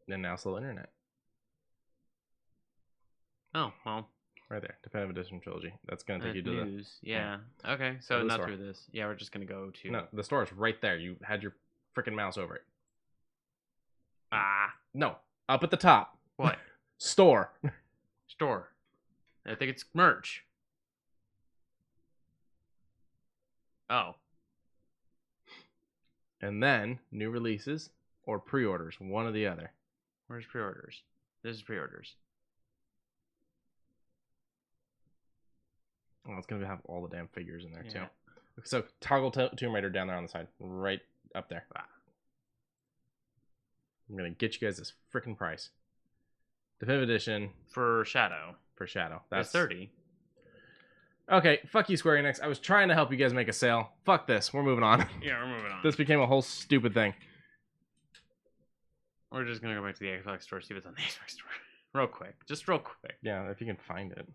And now slow internet. Oh, well. Right there. Definitive Edition Trilogy. That's going to take you to news. Yeah. Okay, so not store. through this. Yeah, we're just going to go to... No, the store is right there. You had your freaking mouse over it. No. Up at the top. What? Store. Store. I think it's merch. Oh. And then new releases or pre-orders. One or the other. Where's pre-orders? This is pre-orders. Oh, it's going to have all the damn figures in there, too. So, toggle Tomb Raider down there on the side. Right up there. I'm going to get you guys this freaking price. Definitive Edition. For Shadow. That's 30. Okay, fuck you, Square Enix. I was trying to help you guys make a sale. Fuck this. We're moving on. Yeah, we're moving on. This became a whole stupid thing. We're just going to go back to the Xbox store, see if it's on the Xbox store. Real quick. Just real quick. Yeah, if you can find it.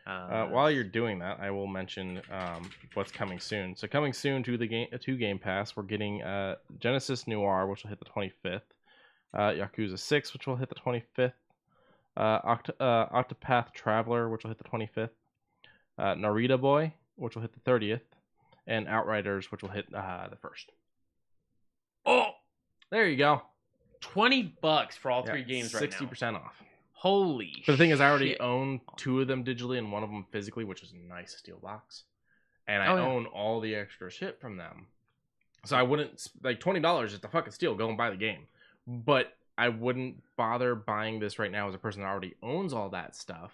While you're doing that, I will mention what's coming soon. So coming soon to the Game Pass, we're getting Genesis Noir, which will hit the 25th. Yakuza 6, which will hit the 25th. Octopath Traveler, which will hit the 25th. Narita Boy, which will hit the 30th. And Outriders, which will hit the 1st. Oh! There you go. $20 for all three games right now. 60% off. Holy But the thing is, I already own 2 of them digitally and 1 of them physically, which is a nice steel box. and I own all the extra shit from them. So I wouldn't, like, $20 is a fucking steal. Go and buy the game. But I wouldn't bother buying this right now as a person that already owns all that stuff.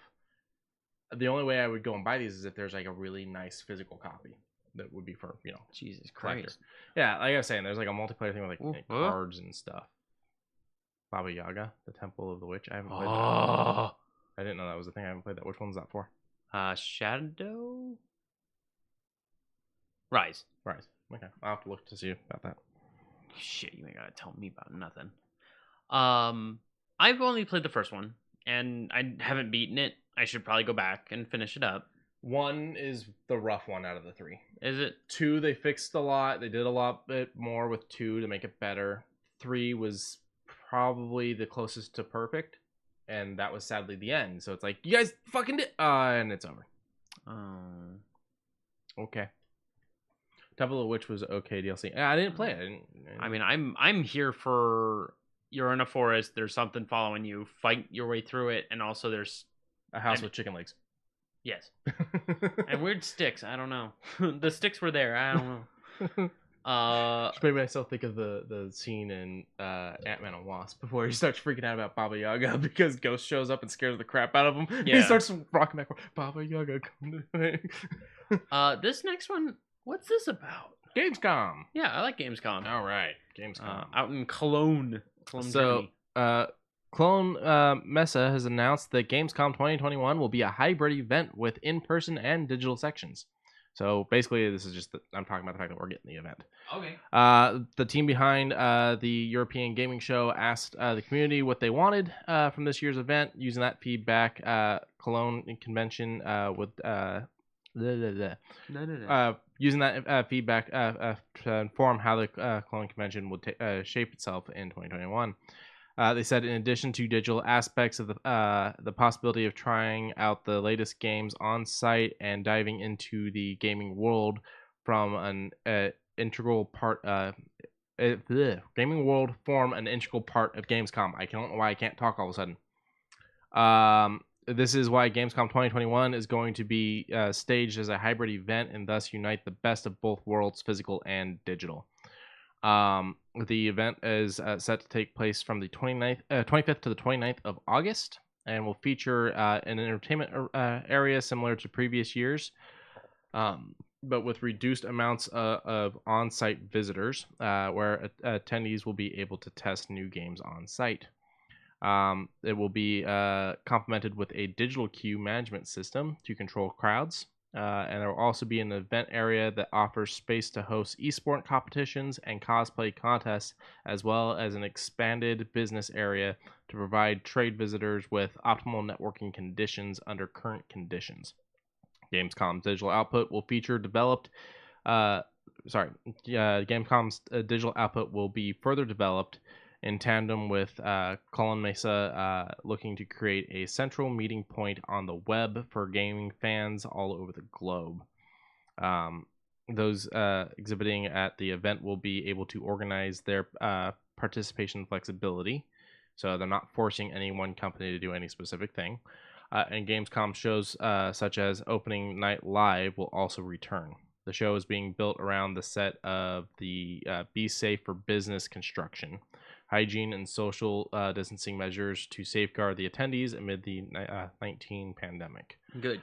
The only way I would go and buy these is if there's, like, a really nice physical copy that would be for, Jesus collector. Christ. Yeah, like I was saying, there's, like, a multiplayer thing with, like cards and stuff. Baba Yaga, the Temple of the Witch. I haven't played that. I didn't know that was a thing. I haven't played that. Which one's that for? Shadow? Rise. Okay, I'll have to look to see about that. Shit, you ain't gotta tell me about nothing. I've only played the first one, and I haven't beaten it. I should probably go back and finish it up. 1 is the rough one out of the 3. Is it? 2, they fixed a lot. They did a lot bit more with 2 to make it better. 3 was probably the closest to perfect, and that was sadly the end. So it's like, you guys fucking did, and it's over. Okay. Temple of the Witch was okay DLC. I didn't play it. I mean, I'm here for, you're in a forest, there's something following you, fight your way through it, and also there's a house with chicken legs. Yes. And weird sticks. I don't know. The sticks were there. I don't know. Which made myself think of the scene in Ant-Man and Wasp before he starts freaking out about Baba Yaga because Ghost shows up and scares the crap out of him. Yeah. He starts rocking back. Baba Yaga, come to me. This next one, what's this about? Gamescom. Yeah, I like Gamescom. All right, Gamescom. Out in Cologne. So, Cologne Mesa has announced that Gamescom 2021 will be a hybrid event with in-person and digital sections. So basically, this is just I'm talking about the fact that we're getting the event. Okay. The team behind the European Gaming Show asked the community what they wanted from this year's event. Using that feedback, Cologne Convention would using that feedback to inform how the Cologne Convention would shape itself in 2021. They said in addition to digital aspects of the possibility of trying out the latest games on site and diving into the gaming world from an integral part gaming world form an integral part of Gamescom. I don't know why I can't talk all of a sudden. This is why Gamescom 2021 is going to be staged as a hybrid event and thus unite the best of both worlds, physical and digital. The event is set to take place from the 25th to the 29th of August and will feature an entertainment area similar to previous years, but with reduced amounts of on-site visitors, where attendees will be able to test new games on site. It will be complemented with a digital queue management system to control crowds. And there will also be an event area that offers space to host esport competitions and cosplay contests, as well as an expanded business area to provide trade visitors with optimal networking conditions under current conditions. Gamescom's digital output will feature Gamescom's digital output will be further developed in tandem with Colin Mesa looking to create a central meeting point on the web for gaming fans all over the globe. Those exhibiting at the event will be able to organize their participation flexibility, so they're not forcing any one company to do any specific thing. And Gamescom shows such as Opening Night Live will also return. The show is being built around the set of the Be Safe for Business construction. Hygiene and social distancing measures to safeguard the attendees amid the 19 pandemic. Good.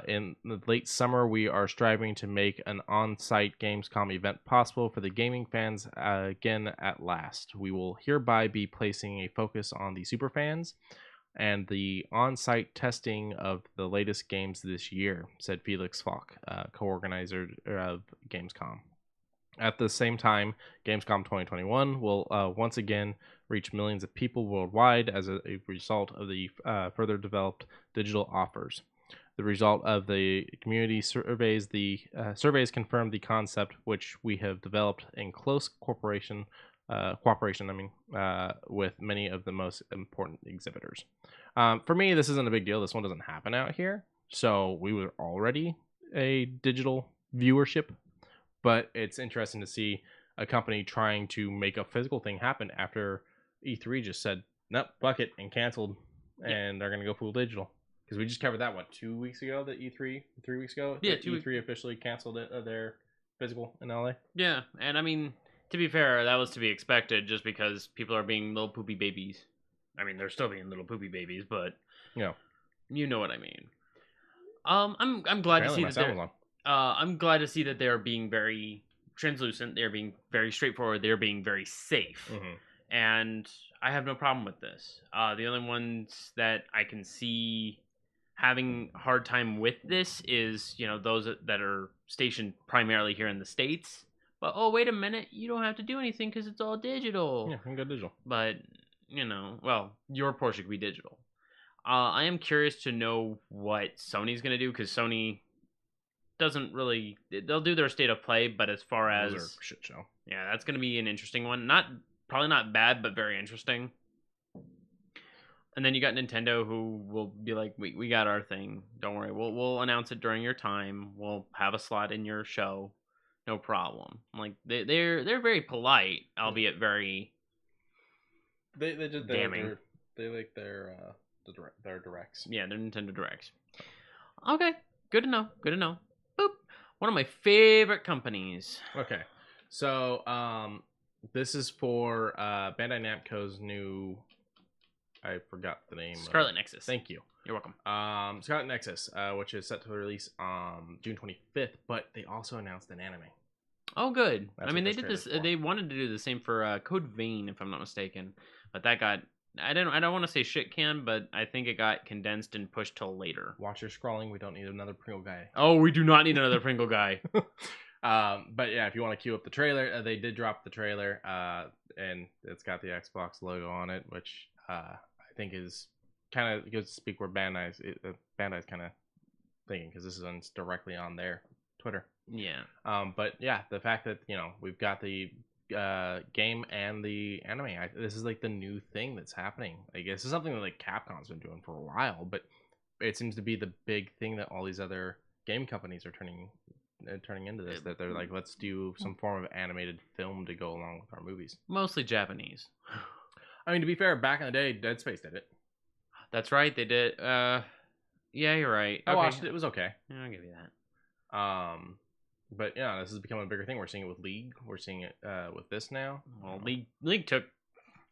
In the late summer, we are striving to make an on-site Gamescom event possible for the gaming fans again at last. We will hereby be placing a focus on the super fans and the on-site testing of the latest games this year, said Felix Falk, co-organizer of Gamescom. At the same time, Gamescom 2021 will once again reach millions of people worldwide as a result of the further developed digital offers. The result of the community surveys, surveys confirm the concept, which we have developed in close cooperation, with many of the most important exhibitors. For me, this isn't a big deal. This one doesn't happen out here, so we were already a digital viewership. But it's interesting to see a company trying to make a physical thing happen after E3 just said, nope, fuck it, and canceled, and they're going to go full digital. Because we just covered that, what, 2 weeks ago, the E3? 3 weeks ago? Yeah, the E3 officially canceled their physical in LA. Yeah, and I mean, to be fair, that was to be expected just because people are being little poopy babies. I mean, they're still being little poopy babies, but Yeah. you know what I mean. I'm glad to see that I'm glad to see that they're being very translucent. They're being very straightforward. They're being very safe, and I have no problem with this. The only ones that I can see having a hard time with this is, you know, those that are stationed primarily here in the States. But, oh, wait a minute, you don't have to do anything because it's all digital. Yeah, you can go digital. But, you know, well, your portion could be digital. I am curious to know what Sony's going to do, because Sony doesn't really... They'll do their state of play, but as far as... Those are shit show. Yeah, that's going to be an interesting one. Probably not bad, but very interesting. And then you got Nintendo, who will be like, we got our thing. Don't worry. We'll announce it during your time. We'll have a slot in your show. No problem. Like, they're very polite, albeit very They just damning. They like their directs. Yeah, they're Nintendo Directs. Okay, good to know. Good to know. Boop. One of my favorite companies. Okay, so this is for Bandai Namco's new. I forgot the name. Scarlet Nexus. Thank you. You're welcome. Scarlet Nexus, which is set to release on June 25th, but they also announced an anime. Oh, good. That's I mean, what they this did this. trailer's for. They wanted to do the same for Code Vein, if I'm not mistaken, but that got. I don't want to say shit can, but I think it got condensed and pushed till later. Watch your scrolling. We don't need another Pringle guy. Oh, we do not need another Pringle guy. But yeah, if you want to queue up the trailer, they did drop the trailer, and it's got the Xbox logo on it, which I think is kind of goes to speak where Bandai's kind of thinking, because this is directly on their Twitter. Yeah. But yeah, the fact that, you know, we've got the game and the anime, this is like the new thing that's happening. I guess it's something that like Capcom's been doing for a while, but it seems to be the big thing that all these other game companies are turning into this, that they're like, let's do some form of animated film to go along with our movies. Mostly Japanese. I mean, to be fair, back in the day, Dead Space did it. That's right, they did. Yeah, you're right. I watched it. It was okay. Yeah, I'll give you that. But yeah, this is becoming a bigger thing. We're seeing it with League. We're seeing it with this now. Well, League took,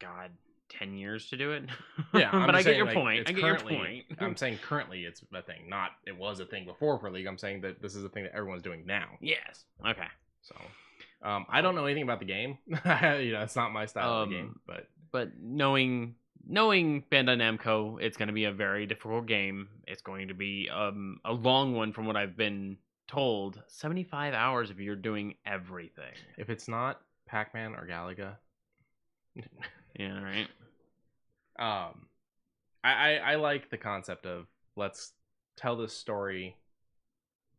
God, 10 years to do it. Yeah, but I get your point. I get your point. I'm saying currently it's a thing, not it was a thing before for League. I'm saying that this is a thing that everyone's doing now. Yes. Okay. So, I don't know anything about the game. You know, it's not my style of the game. But knowing Bandai Namco, it's going to be a very difficult game. It's going to be a long one, from what I've been told. 75 hours if you're doing everything. If it's not Pac-Man or Galaga. Yeah, right. I like the concept of let's tell this story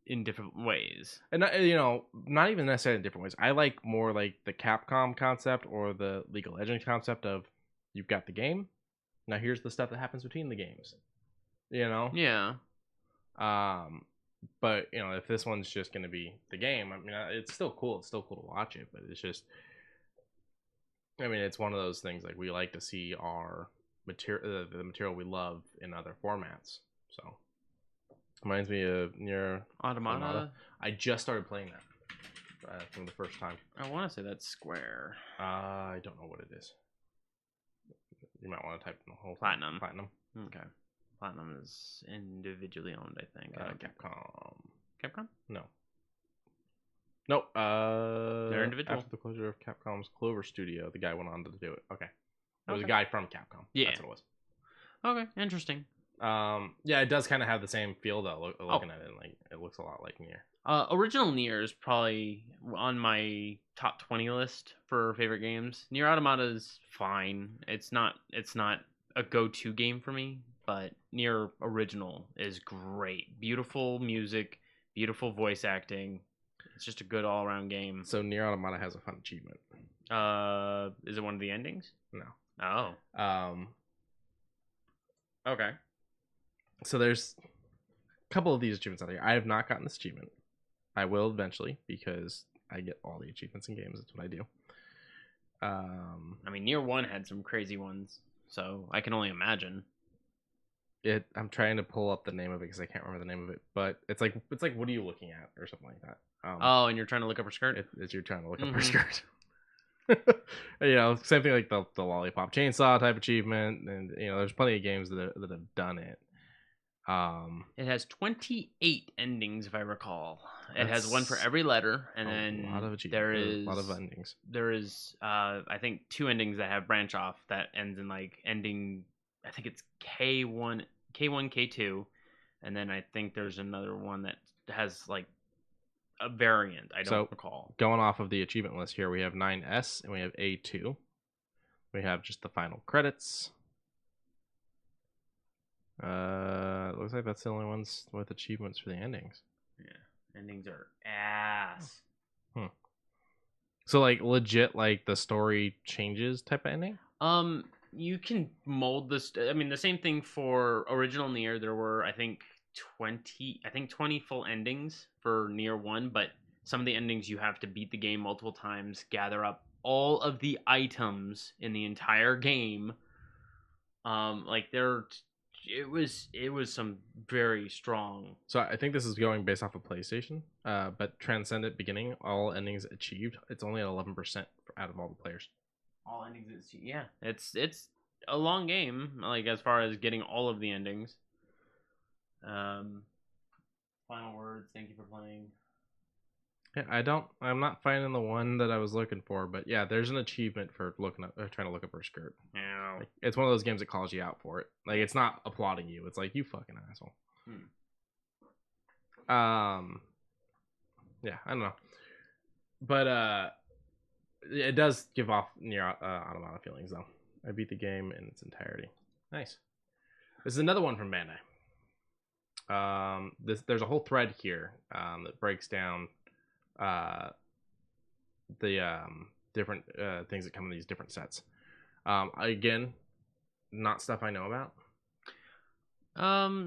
in different ways, and you know, not even necessarily in different ways. I like more like the Capcom concept or the League of Legends concept of you've got the game, now here's the stuff that happens between the games. You know? Yeah. But you know, if this one's just going to be the game, I mean, it's still cool. It's still cool to watch it, but it's just, I mean, it's one of those things like we like to see our material, the material we love in other formats. So reminds me of Nier Automata. I just started playing that from the first time. I want to say that's Square. I don't know what it is. You might want to type in the whole Platinum. Platinum. Okay. Platinum is individually owned, I think. Capcom. Capcom? No. Nope. They're individual. After the closure of Capcom's Clover Studio, the guy went on to do it. Okay. It was a guy from Capcom. Yeah. That's what it was. Okay, interesting. Yeah, it does kind of have the same feel though. Looking at it, like it looks a lot like Nier. Original Nier is probably on my top 20 list for favorite games. Nier Automata is fine. It's not a go-to game for me, but Nier Original is great. Beautiful music, beautiful voice acting. It's just a good all-around game. So Nier Automata has a fun achievement. Is it one of the endings? No. Oh. Okay. So there's a couple of these achievements out here. I have not gotten this achievement. I will eventually, because I get all the achievements in games. That's what I do. I mean, Nier 1 had some crazy ones, so I can only imagine. I'm trying to pull up the name of it because I can't remember the name of it, but it's like what are you looking at or something like that. Oh, and you're trying to look up her skirt. It's you're trying to look up her skirt. Same thing like the lollipop chainsaw type achievement, and there's plenty of games that have done it. It has 28 endings, if I recall. It has one for every letter, and then there is a lot of endings. There is, I think, 2 endings that have branch off that ends in like ending. I think it's K1, K2, and then I think there's another one that has like a variant. I don't recall. Going off of the achievement list here, we have 9S and we have A2. We have just the final credits. Looks like that's the only ones with achievements for the endings. Yeah, endings are ass. So like legit, like the story changes type of ending. You can mold this. I mean, the same thing for original Nier. There were, I think, 20 full endings for Nier 1, but some of the endings you have to beat the game multiple times, gather up all of the items in the entire game. It was some very strong. So I think this is going based off of PlayStation, but Transcendent Beginning, all endings achieved. It's only at 11% out of all the players. All endings achieved. Yeah, it's a long game, like as far as getting all of the endings. Final words. Thank you for playing. Yeah, I'm not finding the one that I was looking for, but yeah, there's an achievement for trying to look up her skirt. Yeah. Like, it's one of those games that calls you out for it. Like, it's not applauding you. It's like, you fucking asshole. Yeah, I don't know. But, it does give off Nier Automata feelings, though. I beat the game in its entirety. Nice. This is another one from Bandai. There's a whole thread here that breaks down the different things that come in these different sets. Again, not stuff I know about.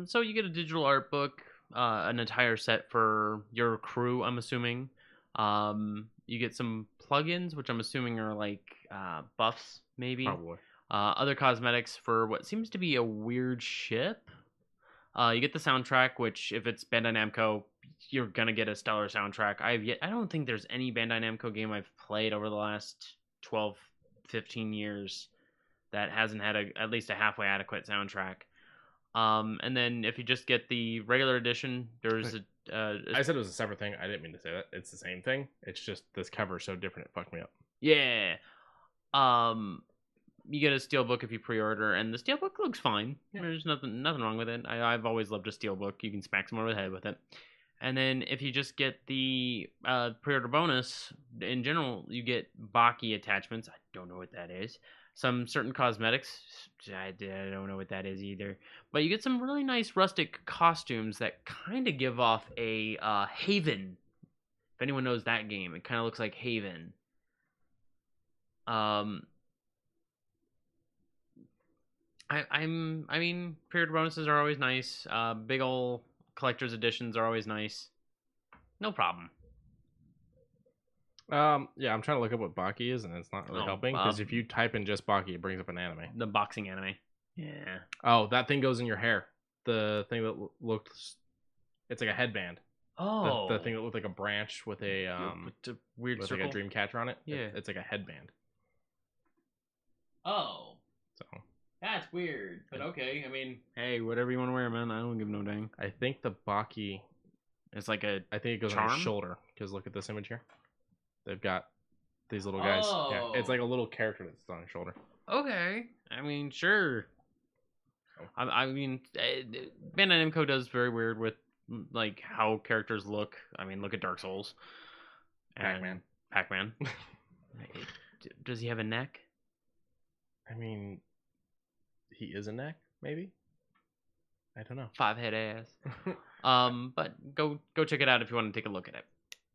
So you get a digital art book, an entire set for your crew, I'm assuming. You get some plugins, which I'm assuming are like buffs, maybe. Probably. Other cosmetics for what seems to be a weird ship. You get the soundtrack, which if it's Bandai Namco, you're gonna get a stellar soundtrack. I don't think there's any Bandai Namco game I've played over the last 12, 15 years that hasn't had at least a halfway adequate soundtrack. And then if you just get the regular edition, there's I said it was a separate thing. I didn't mean to say that. It's the same thing. It's just this cover is so different it fucked me up. Yeah. You get a steelbook if you pre-order, and the steelbook looks fine. Yeah. There's nothing wrong with it. I've always loved a steelbook. You can smack someone over the head with it. And then if you just get the pre-order bonus, in general, you get Baki attachments. I don't know what that is. Some certain cosmetics. I don't know what that is either. But you get some really nice rustic costumes that kind of give off a Haven. If anyone knows that game, it kind of looks like Haven. I mean, pre-order bonuses are always nice. Big ol' collector's editions are always nice. No problem. Yeah, I'm trying to look up what Baki is, and it's not really helping, because if you type in just Baki, it brings up an anime. The boxing anime. Yeah. Oh, that thing goes in your hair. The thing that looked... It's like a headband. Oh. The thing that looked like a branch with a... with a weird with circle. like a dream catcher on it. Yeah. It's like a headband. Oh. So... That's weird, but okay. I mean, hey, whatever you want to wear, man. I don't give no dang. I think the Baki... It's like a I think it goes charm? on your shoulder, because look at this image here. They've got these little guys. Oh. Yeah, it's like a little character that's on your shoulder. Okay. I mean, sure. I mean, Bandai Namco does very weird with like how characters look. I mean, look at Dark Souls. Pac-Man. Pac-Man. Does he have a neck? I mean, he is a neck, maybe? I don't know. 5-head ass. But go check it out if you want to take a look at it.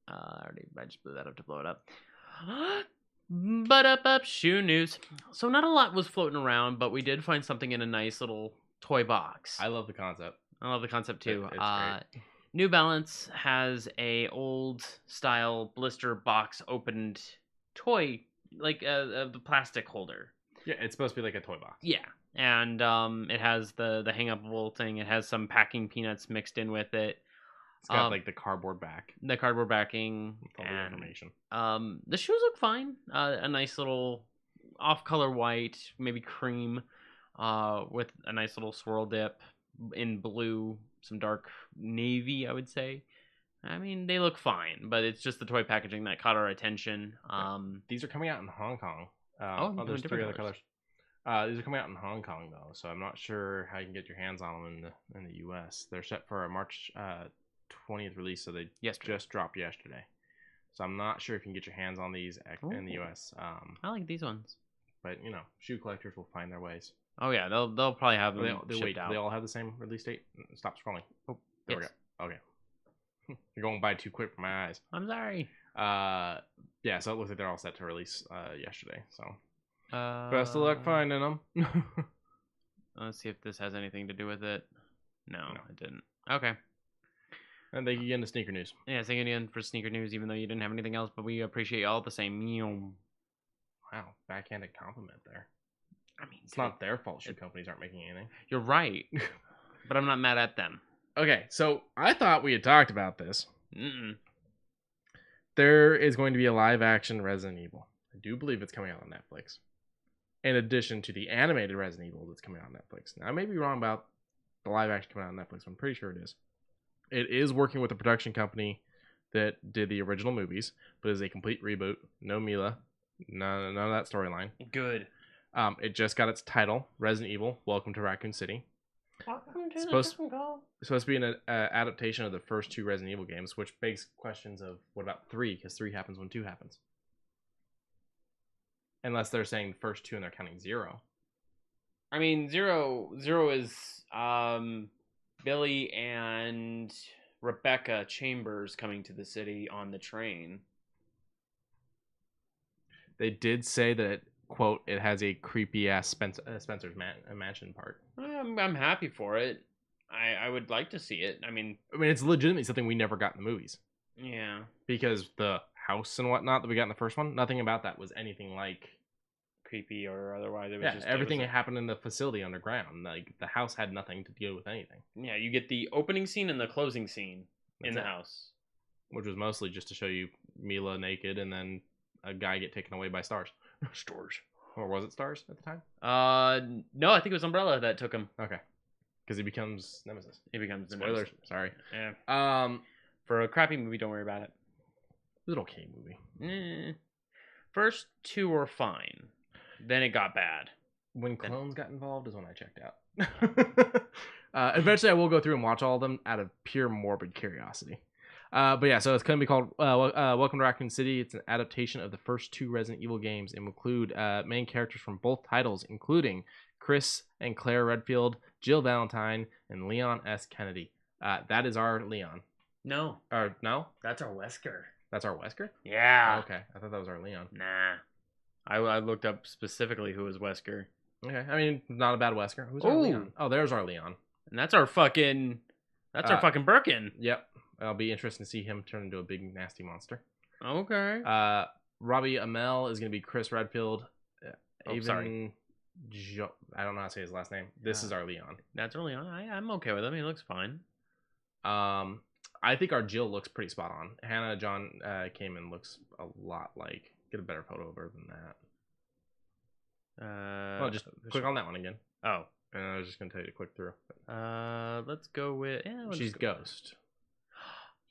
I just blew that up to blow it up. But up shoe news. So not a lot was floating around, but we did find something in a nice little toy box. I love the concept. I love the concept too. It's great. New Balance has a old style blister box opened toy, like the plastic holder. Yeah, it's supposed to be like a toy box. Yeah. and it has the hang-upable thing. It has some packing peanuts mixed in with it. It's got like the cardboard back. The cardboard backing With all the information. The shoes look fine. A nice little off-color white, maybe cream, with a nice little swirl dip in blue, some dark navy, I would say. I mean, they look fine, but it's just the toy packaging that caught our attention. These are coming out in Hong Kong. There's there's 3 other colors. These are coming out in Hong Kong though, so I'm not sure how you can get your hands on them in the U.S. They're set for a March 20th release, so they just dropped yesterday. So I'm not sure if you can get your hands on these in the U.S. I like these ones, but shoe collectors will find their ways. Oh yeah, they'll probably have them shipped out. They all have the same release date. Stop scrolling. Oh, there we go. Okay. You're going by too quick for my eyes. I'm sorry. Yeah, so it looks like they're all set to release yesterday. So best of luck finding them. Let's see if this has anything to do with it. No, it didn't. Okay. And thank you again to Sneaker News. Yeah, thank you again for Sneaker News, even though you didn't have anything else, but we appreciate you all the same. Wow, backhanded compliment there. I mean, it's not their fault shoe companies aren't making anything. You're right. But I'm not mad at them. Okay, so I thought we had talked about this. Mm-mm. There is going to be a live-action Resident Evil. I do believe it's coming out on Netflix. In addition to the animated Resident Evil that's coming out on Netflix. Now, I may be wrong about the live-action coming out on Netflix, but I'm pretty sure it is. It is working with a production company that did the original movies, but is a complete reboot. No Mila. None of that storyline. Good. It just got its title, Resident Evil, Welcome to Raccoon City. Welcome to It's supposed to be an adaptation of the first 2 Resident Evil games, which begs questions of what about 3? Because 3 happens when 2 happens. Unless they're saying the first 2 and they're counting 0. I mean, zero is Billy and Rebecca Chambers coming to the city on the train. They did say that, quote, it has a creepy ass Spencer's mansion part. I'm happy for it. I would like to see it. I mean, it's legitimately something we never got in the movies. Yeah. Because the house and whatnot that we got in the first one, nothing about that was anything like creepy or otherwise. It was everything happened in the facility underground. Like the house had nothing to deal with anything. Yeah, you get the opening scene and the closing scene in the house, which was mostly just to show you Mila naked and then a guy get taken away by stars. Stars. Or was it stars at the time? No, I think it was Umbrella that took him. Okay. Because he becomes Nemesis. He becomes the Spoilers. Nemesis. Sorry. Yeah. For a crappy movie, don't worry about it. It was an okay movie. First 2 were fine. Then it got bad. When clones got involved is when I checked out. Eventually, I will go through and watch all of them out of pure morbid curiosity. But yeah, so it's going to be called Welcome to Raccoon City. It's an adaptation of the first 2 Resident Evil games and will include main characters from both titles, including Chris and Claire Redfield, Jill Valentine, and Leon S. Kennedy. That is our Leon. No. Or no? That's our Wesker. That's our Wesker? Yeah. Oh, okay. I thought that was our Leon. Nah. I looked up specifically who was Wesker. Okay. I mean, not a bad Wesker. Who's our Leon? Oh, there's our Leon. And that's our fucking... That's our fucking Birkin. Yep. It'll be interesting to see him turn into a big, nasty monster. Okay. Robbie Amell is going to be Chris Redfield. Sorry. I don't know how to say his last name. This is our Leon. That's our Leon. I'm okay with him. He looks fine. I think our Jill looks pretty spot on. Hannah John Kamen looks a lot like... Get a better photo of her than that. Well, just click on that one again. Oh. And I was just going to tell you to click through. Let's go with... Yeah, she's Ghost.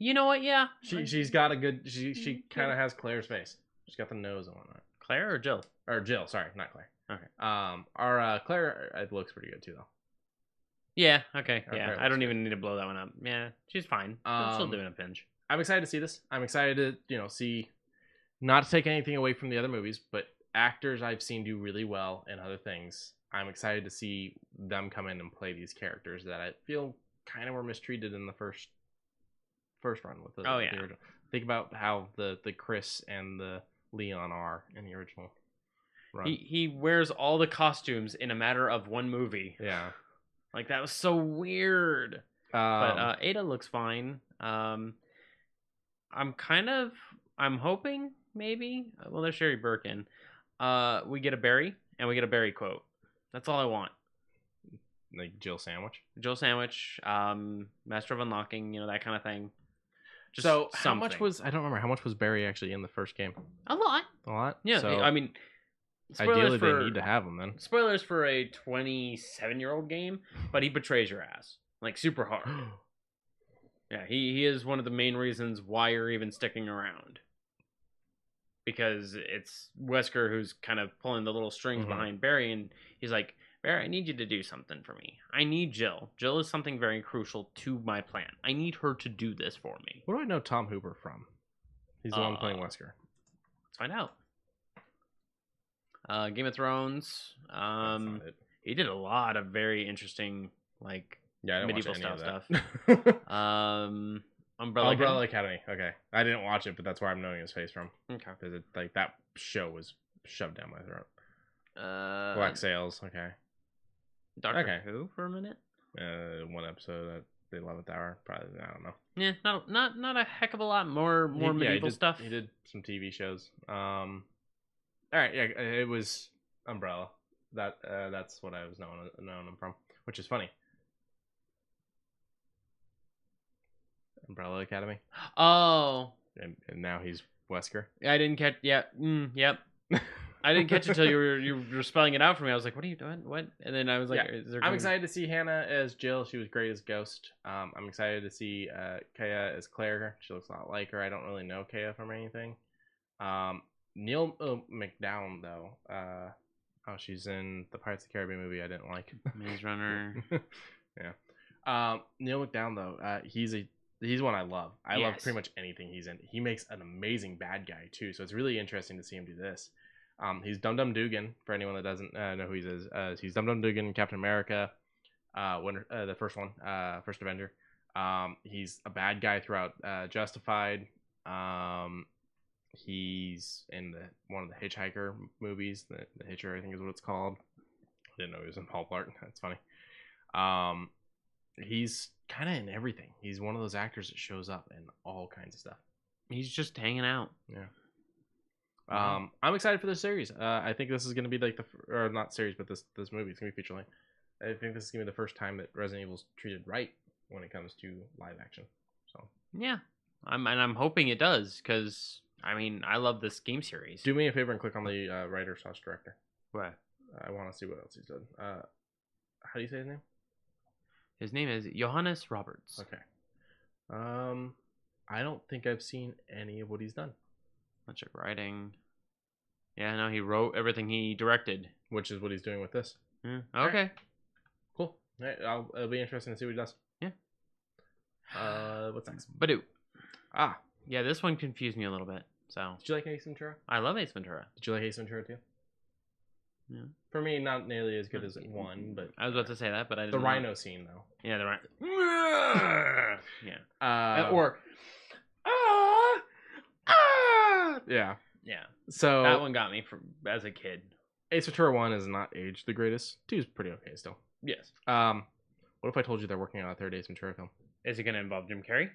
You know what? Yeah. She's got a good... She kind of has Claire's face. She's got the nose and whatnot. Claire or Jill? Or Jill, sorry. Not Claire. Okay. Our Claire looks pretty good too, though. Yeah, okay. Yeah, I don't even need to blow that one up. Yeah, she's fine. She'll do in a pinch. I'm excited to see this. I'm excited to, see... Not to take anything away from the other movies, but actors I've seen do really well in other things. I'm excited to see them come in and play these characters that I feel kind of were mistreated in the first run with the original. Think about how the Chris and the Leon are in the original run. He wears all the costumes in a matter of one movie. Yeah. Like, that was so weird. But Ada looks fine. I'm hoping, maybe. Well, there's Sherry Birkin. We get a Barry, and we get a Barry quote. That's all I want. like Jill Sandwich. Jill Sandwich, Master of Unlocking, that kind of thing. Just So how something. much was I don't remember how much was Barry actually in the first game? A lot. A lot. Yeah, So I mean, ideally they need to have him then. Spoilers for a 27-year-old game, but he betrays your ass like super hard. Yeah, he is one of the main reasons why you're even sticking around. Because it's Wesker who's kind of pulling the little strings behind Barry, and he's like, Barry, I need you to do something for me. I need Jill. Jill is something very crucial to my plan. I need her to do this for me. Where do I know Tom Hooper from? He's the one playing Wesker. Let's find out. Game of Thrones. He did a lot of very interesting, medieval style stuff. Umbrella Academy. Okay, I didn't watch it, but that's where I'm knowing his face from. Okay, because that show was shoved down my throat. Black Sails. Okay. Doctor Who for a minute. One episode at the 11th hour. Probably I don't know. Yeah, not a heck of a lot more medieval stuff. He did some TV shows. All right, yeah, it was Umbrella. That's what I was knowing him from, which is funny. Umbrella Academy. Oh. And now he's Wesker. I didn't catch. Yeah. Yep. I didn't catch it until you were spelling it out for me. I was like, "What are you doing? What?" And then I was like, I'm excited to see Hannah as Jill. She was great as Ghost. I'm excited to see Kaya as Claire. She looks a lot like her. I don't really know Kaya from anything. Neil McDown though. She's in the Pirates of the Caribbean movie I didn't like. Maze Runner. Yeah. Neil McDown though. He's one I love. I love pretty much anything he's in. He makes an amazing bad guy too. So it's really interesting to see him do this. He's Dum Dum Dugan for anyone that doesn't know who he is. He's Dum Dum Dugan in Captain America, the first one, First Avenger. He's a bad guy throughout Justified. He's in one of the Hitchhiker movies. The Hitcher, I think is what it's called. I didn't know he was in Paul Blart. That's funny. He's kind of in everything. He's one of those actors that shows up in all kinds of stuff. He's just hanging out. Yeah. I'm excited for this series. I think this is going to be or not series, but this movie. It's going to be feature length. I think this is going to be the first time that Resident Evil's treated right when it comes to live action. So yeah, I'm hoping it does because I love this game series. Do me a favor and click on the writer/director. What? I want to see what else he's done. How do you say his name? His name is Johannes Roberts. Okay. I don't think I've seen any of what he's done. Let's check writing. Yeah, no, he wrote everything he directed, which is what he's doing with this. Okay. Right. Cool. All right, it'll be interesting to see what he does. Yeah. What's next? Badoo. Yeah, this one confused me a little bit. So. Did you like Ace Ventura? I love Ace Ventura. Did you like Ace Ventura too? Yeah. For me, not nearly as good as one, but I was about to say that, but I didn't. The rhino scene though. Yeah, the rhino. Yeah. Yeah. Yeah. So that one got me as a kid. Ace Ventura 1 is not aged the greatest. 2 is pretty okay still. Yes. What if I told you they're working on a third Ace Ventura film? Is it going to involve Jim Carrey?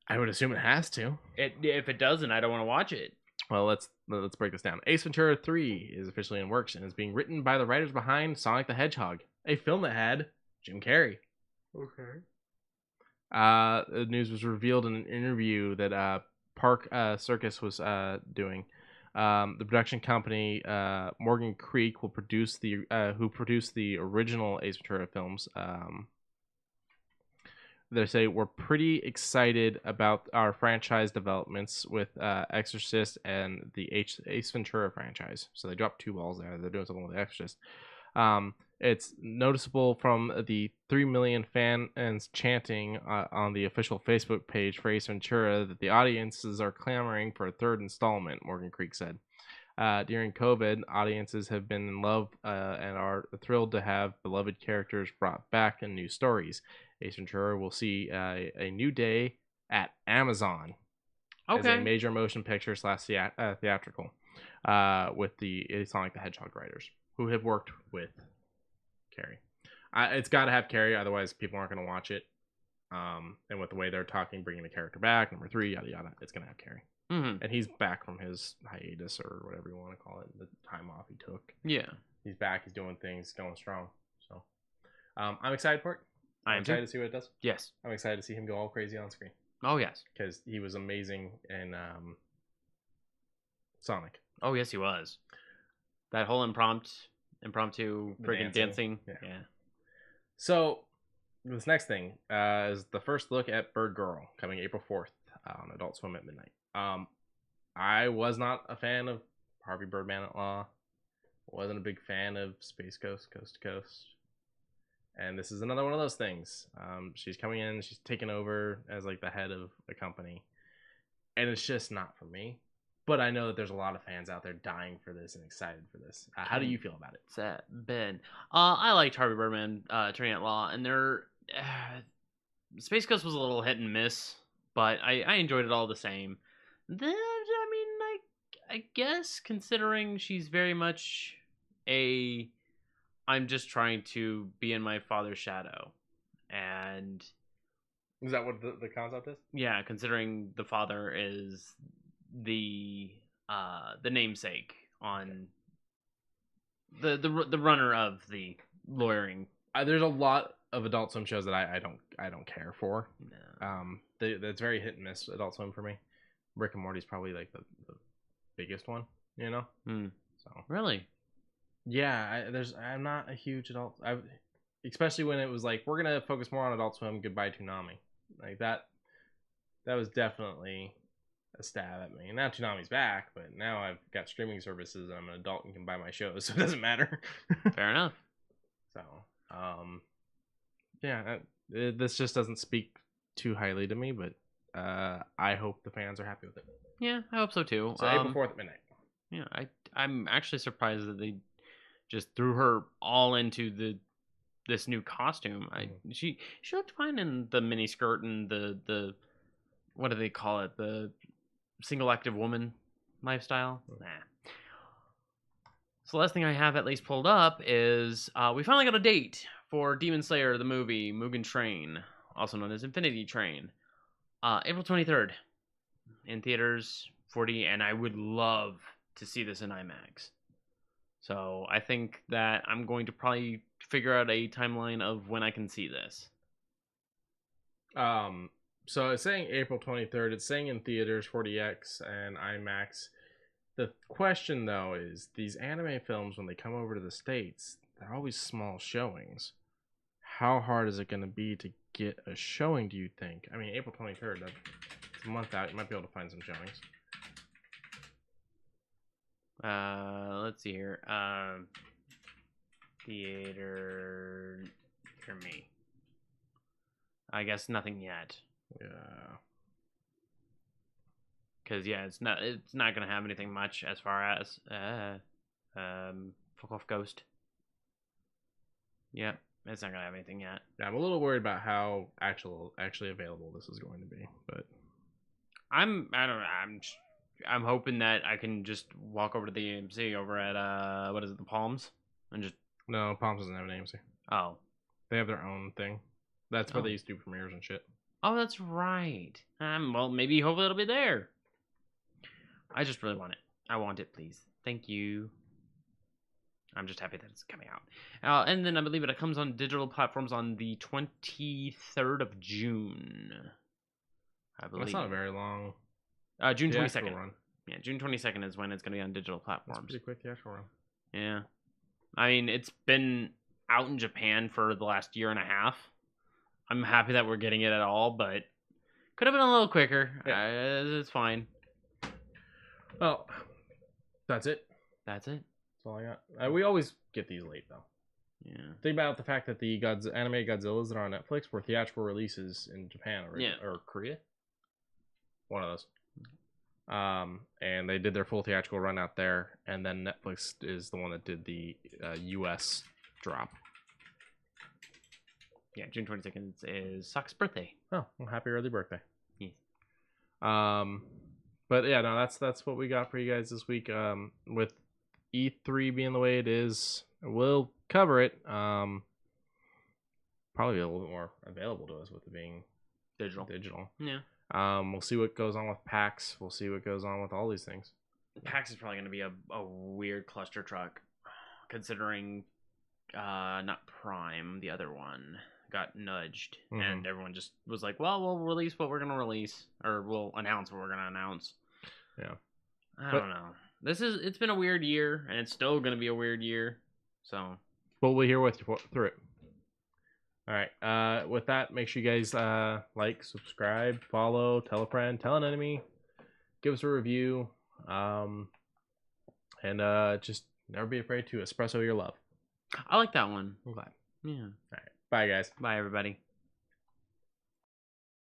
I would assume it has to. If it doesn't, I don't want to watch it. Well, let's break this down. Ace Ventura 3 is officially in works and is being written by the writers behind Sonic the Hedgehog, a film that had Jim Carrey. Okay. The news was revealed in an interview that Park Circus was doing. The production company Morgan Creek will produce who produced the original Ace Ventura films. They say we're pretty excited about our franchise developments with Exorcist and the Ace Ventura franchise. So they dropped 2 balls there. They're doing something with Exorcist. It's noticeable from the 3 million fans chanting on the official Facebook page for Ace Ventura that the audiences are clamoring for a third installment, Morgan Creek said. During COVID, audiences have been in love and are thrilled to have beloved characters brought back in new stories. Ace Ventura will see a new day at Amazon as a major motion picture / theatrical with the Sonic the Hedgehog writers who have worked with Carrie. It's got to have Carrie, otherwise people aren't going to watch it. And with the way they're talking, bringing the character back, number 3, yada yada, it's going to have Carrie. Mm-hmm. And he's back from his hiatus or whatever you want to call it, the time off he took. Yeah, he's back. He's doing things, going strong. So I'm excited for it. I am excited too. to see what it does. Yes. I'm excited to see him go all crazy on screen Oh yes. because he was amazing in Sonic. Oh yes, he was. That whole impromptu The friggin' dancing. Yeah. Yeah. So this next thing is the first look at Bird Girl coming April 4th on Adult Swim at midnight. I was not a fan of Harvey Birdman at Law. Wasn't a big fan of Space Ghost, Coast to Coast. And this is another one of those things. She's coming in, she's taking over as like the head of the company. And it's just not for me. But I know that there's a lot of fans out there dying for this and excited for this. How do you feel about it? What's that, Ben? I liked Harvey Birdman, Attorney at Law, and Space Ghost was a little hit and miss, but I enjoyed it all the same. I guess considering she's very much I'm just trying to be in my father's shadow, and Is that what the concept is? yeah, considering the father is the namesake on the runner of the lawyering. There's a lot of Adult Swim shows that I don't care for. No. That's very hit and miss Adult Swim for me. Rick and Morty's probably like the biggest one, you know. So Really? yeah, I'm not a huge especially when it was like we're gonna focus more on Adult Swim. Goodbye Toonami, like that. That was definitely a stab at me. Now Toonami's back, but now I've got streaming services and I'm an adult and can buy my shows, so it doesn't matter. Fair enough. So, yeah, this just doesn't speak too highly to me, but I hope the fans are happy with it. Yeah, I hope so too. So April 4th at midnight. Yeah, I'm actually surprised that they just threw her all into this new costume. She looked fine in the mini skirt and the what do they call it? The single active woman lifestyle. Nah. So the last thing I have at least pulled up is we finally got a date for Demon Slayer the movie Mugen Train, also known as Infinity Train. April 23rd in theaters 40, and I would love to see this in IMAX. So I think that I'm going to probably figure out a timeline of when I can see this. So it's saying April 23rd. It's saying in theaters 40X and IMAX. The question though is these anime films, when they come over to the States, they're always small showings. How hard is it going to be to get a showing, do you think? I mean, April 23rd, that's a month out. You might be able to find some showings. Let's see here. Theater for me. I guess nothing yet. Yeah. Because yeah, it's not gonna have anything much as far as fuck off Ghost. Yep, it's not gonna have anything yet. Yeah, I'm a little worried about how actually available this is going to be, but I don't know. I'm hoping that I can just walk over to the AMC over at what is it, the Palms, and just no, Palms doesn't have an AMC. oh, They have their own thing. That's where they used to do premieres and shit. oh, that's right. Well, maybe hopefully it'll be there. I just really want it. I want it, please. Thank you. I'm just happy that it's coming out. And then I believe it comes on digital platforms on the 23rd of June. I believe. That's not a very long. June 22nd. Run. Yeah, June 22nd is when it's going to be on digital platforms. That's pretty quick, the actual run. Yeah. I mean, it's been out in Japan for the last year and a half. I'm happy that we're getting it at all, but could have been a little quicker. Yeah. It's fine. Well, that's it. That's it. That's all I got. We always get these late, though. Yeah. Think about the fact that the anime Godzillas that are on Netflix were theatrical releases in Japan or Korea. One of those. And they did their full theatrical run out there, and then Netflix is the one that did the US drop. Yeah, June 22nd is Sock's birthday. Oh, well, happy early birthday. Yes. But yeah, no, that's what we got for you guys this week. With E3 being the way it is, we'll cover it. Probably a little bit more available to us with it being digital. Yeah. We'll see what goes on with PAX. We'll see what goes on with all these things. PAX is probably going to be a weird cluster truck, considering not Prime, the other one got nudged, Mhm. and everyone just was like, "Well, we'll release what we're gonna release, or we'll announce what we're gonna announce." Yeah. I don't know. It's been a weird year, and it's still gonna be a weird year. So, But we're here with you through it. All right. With that, make sure you guys like, subscribe, follow, tell a friend, tell an enemy, give us a review, and just never be afraid to espresso your love. I like that one. I'm glad. Yeah. All right. Bye, guys. Bye, everybody.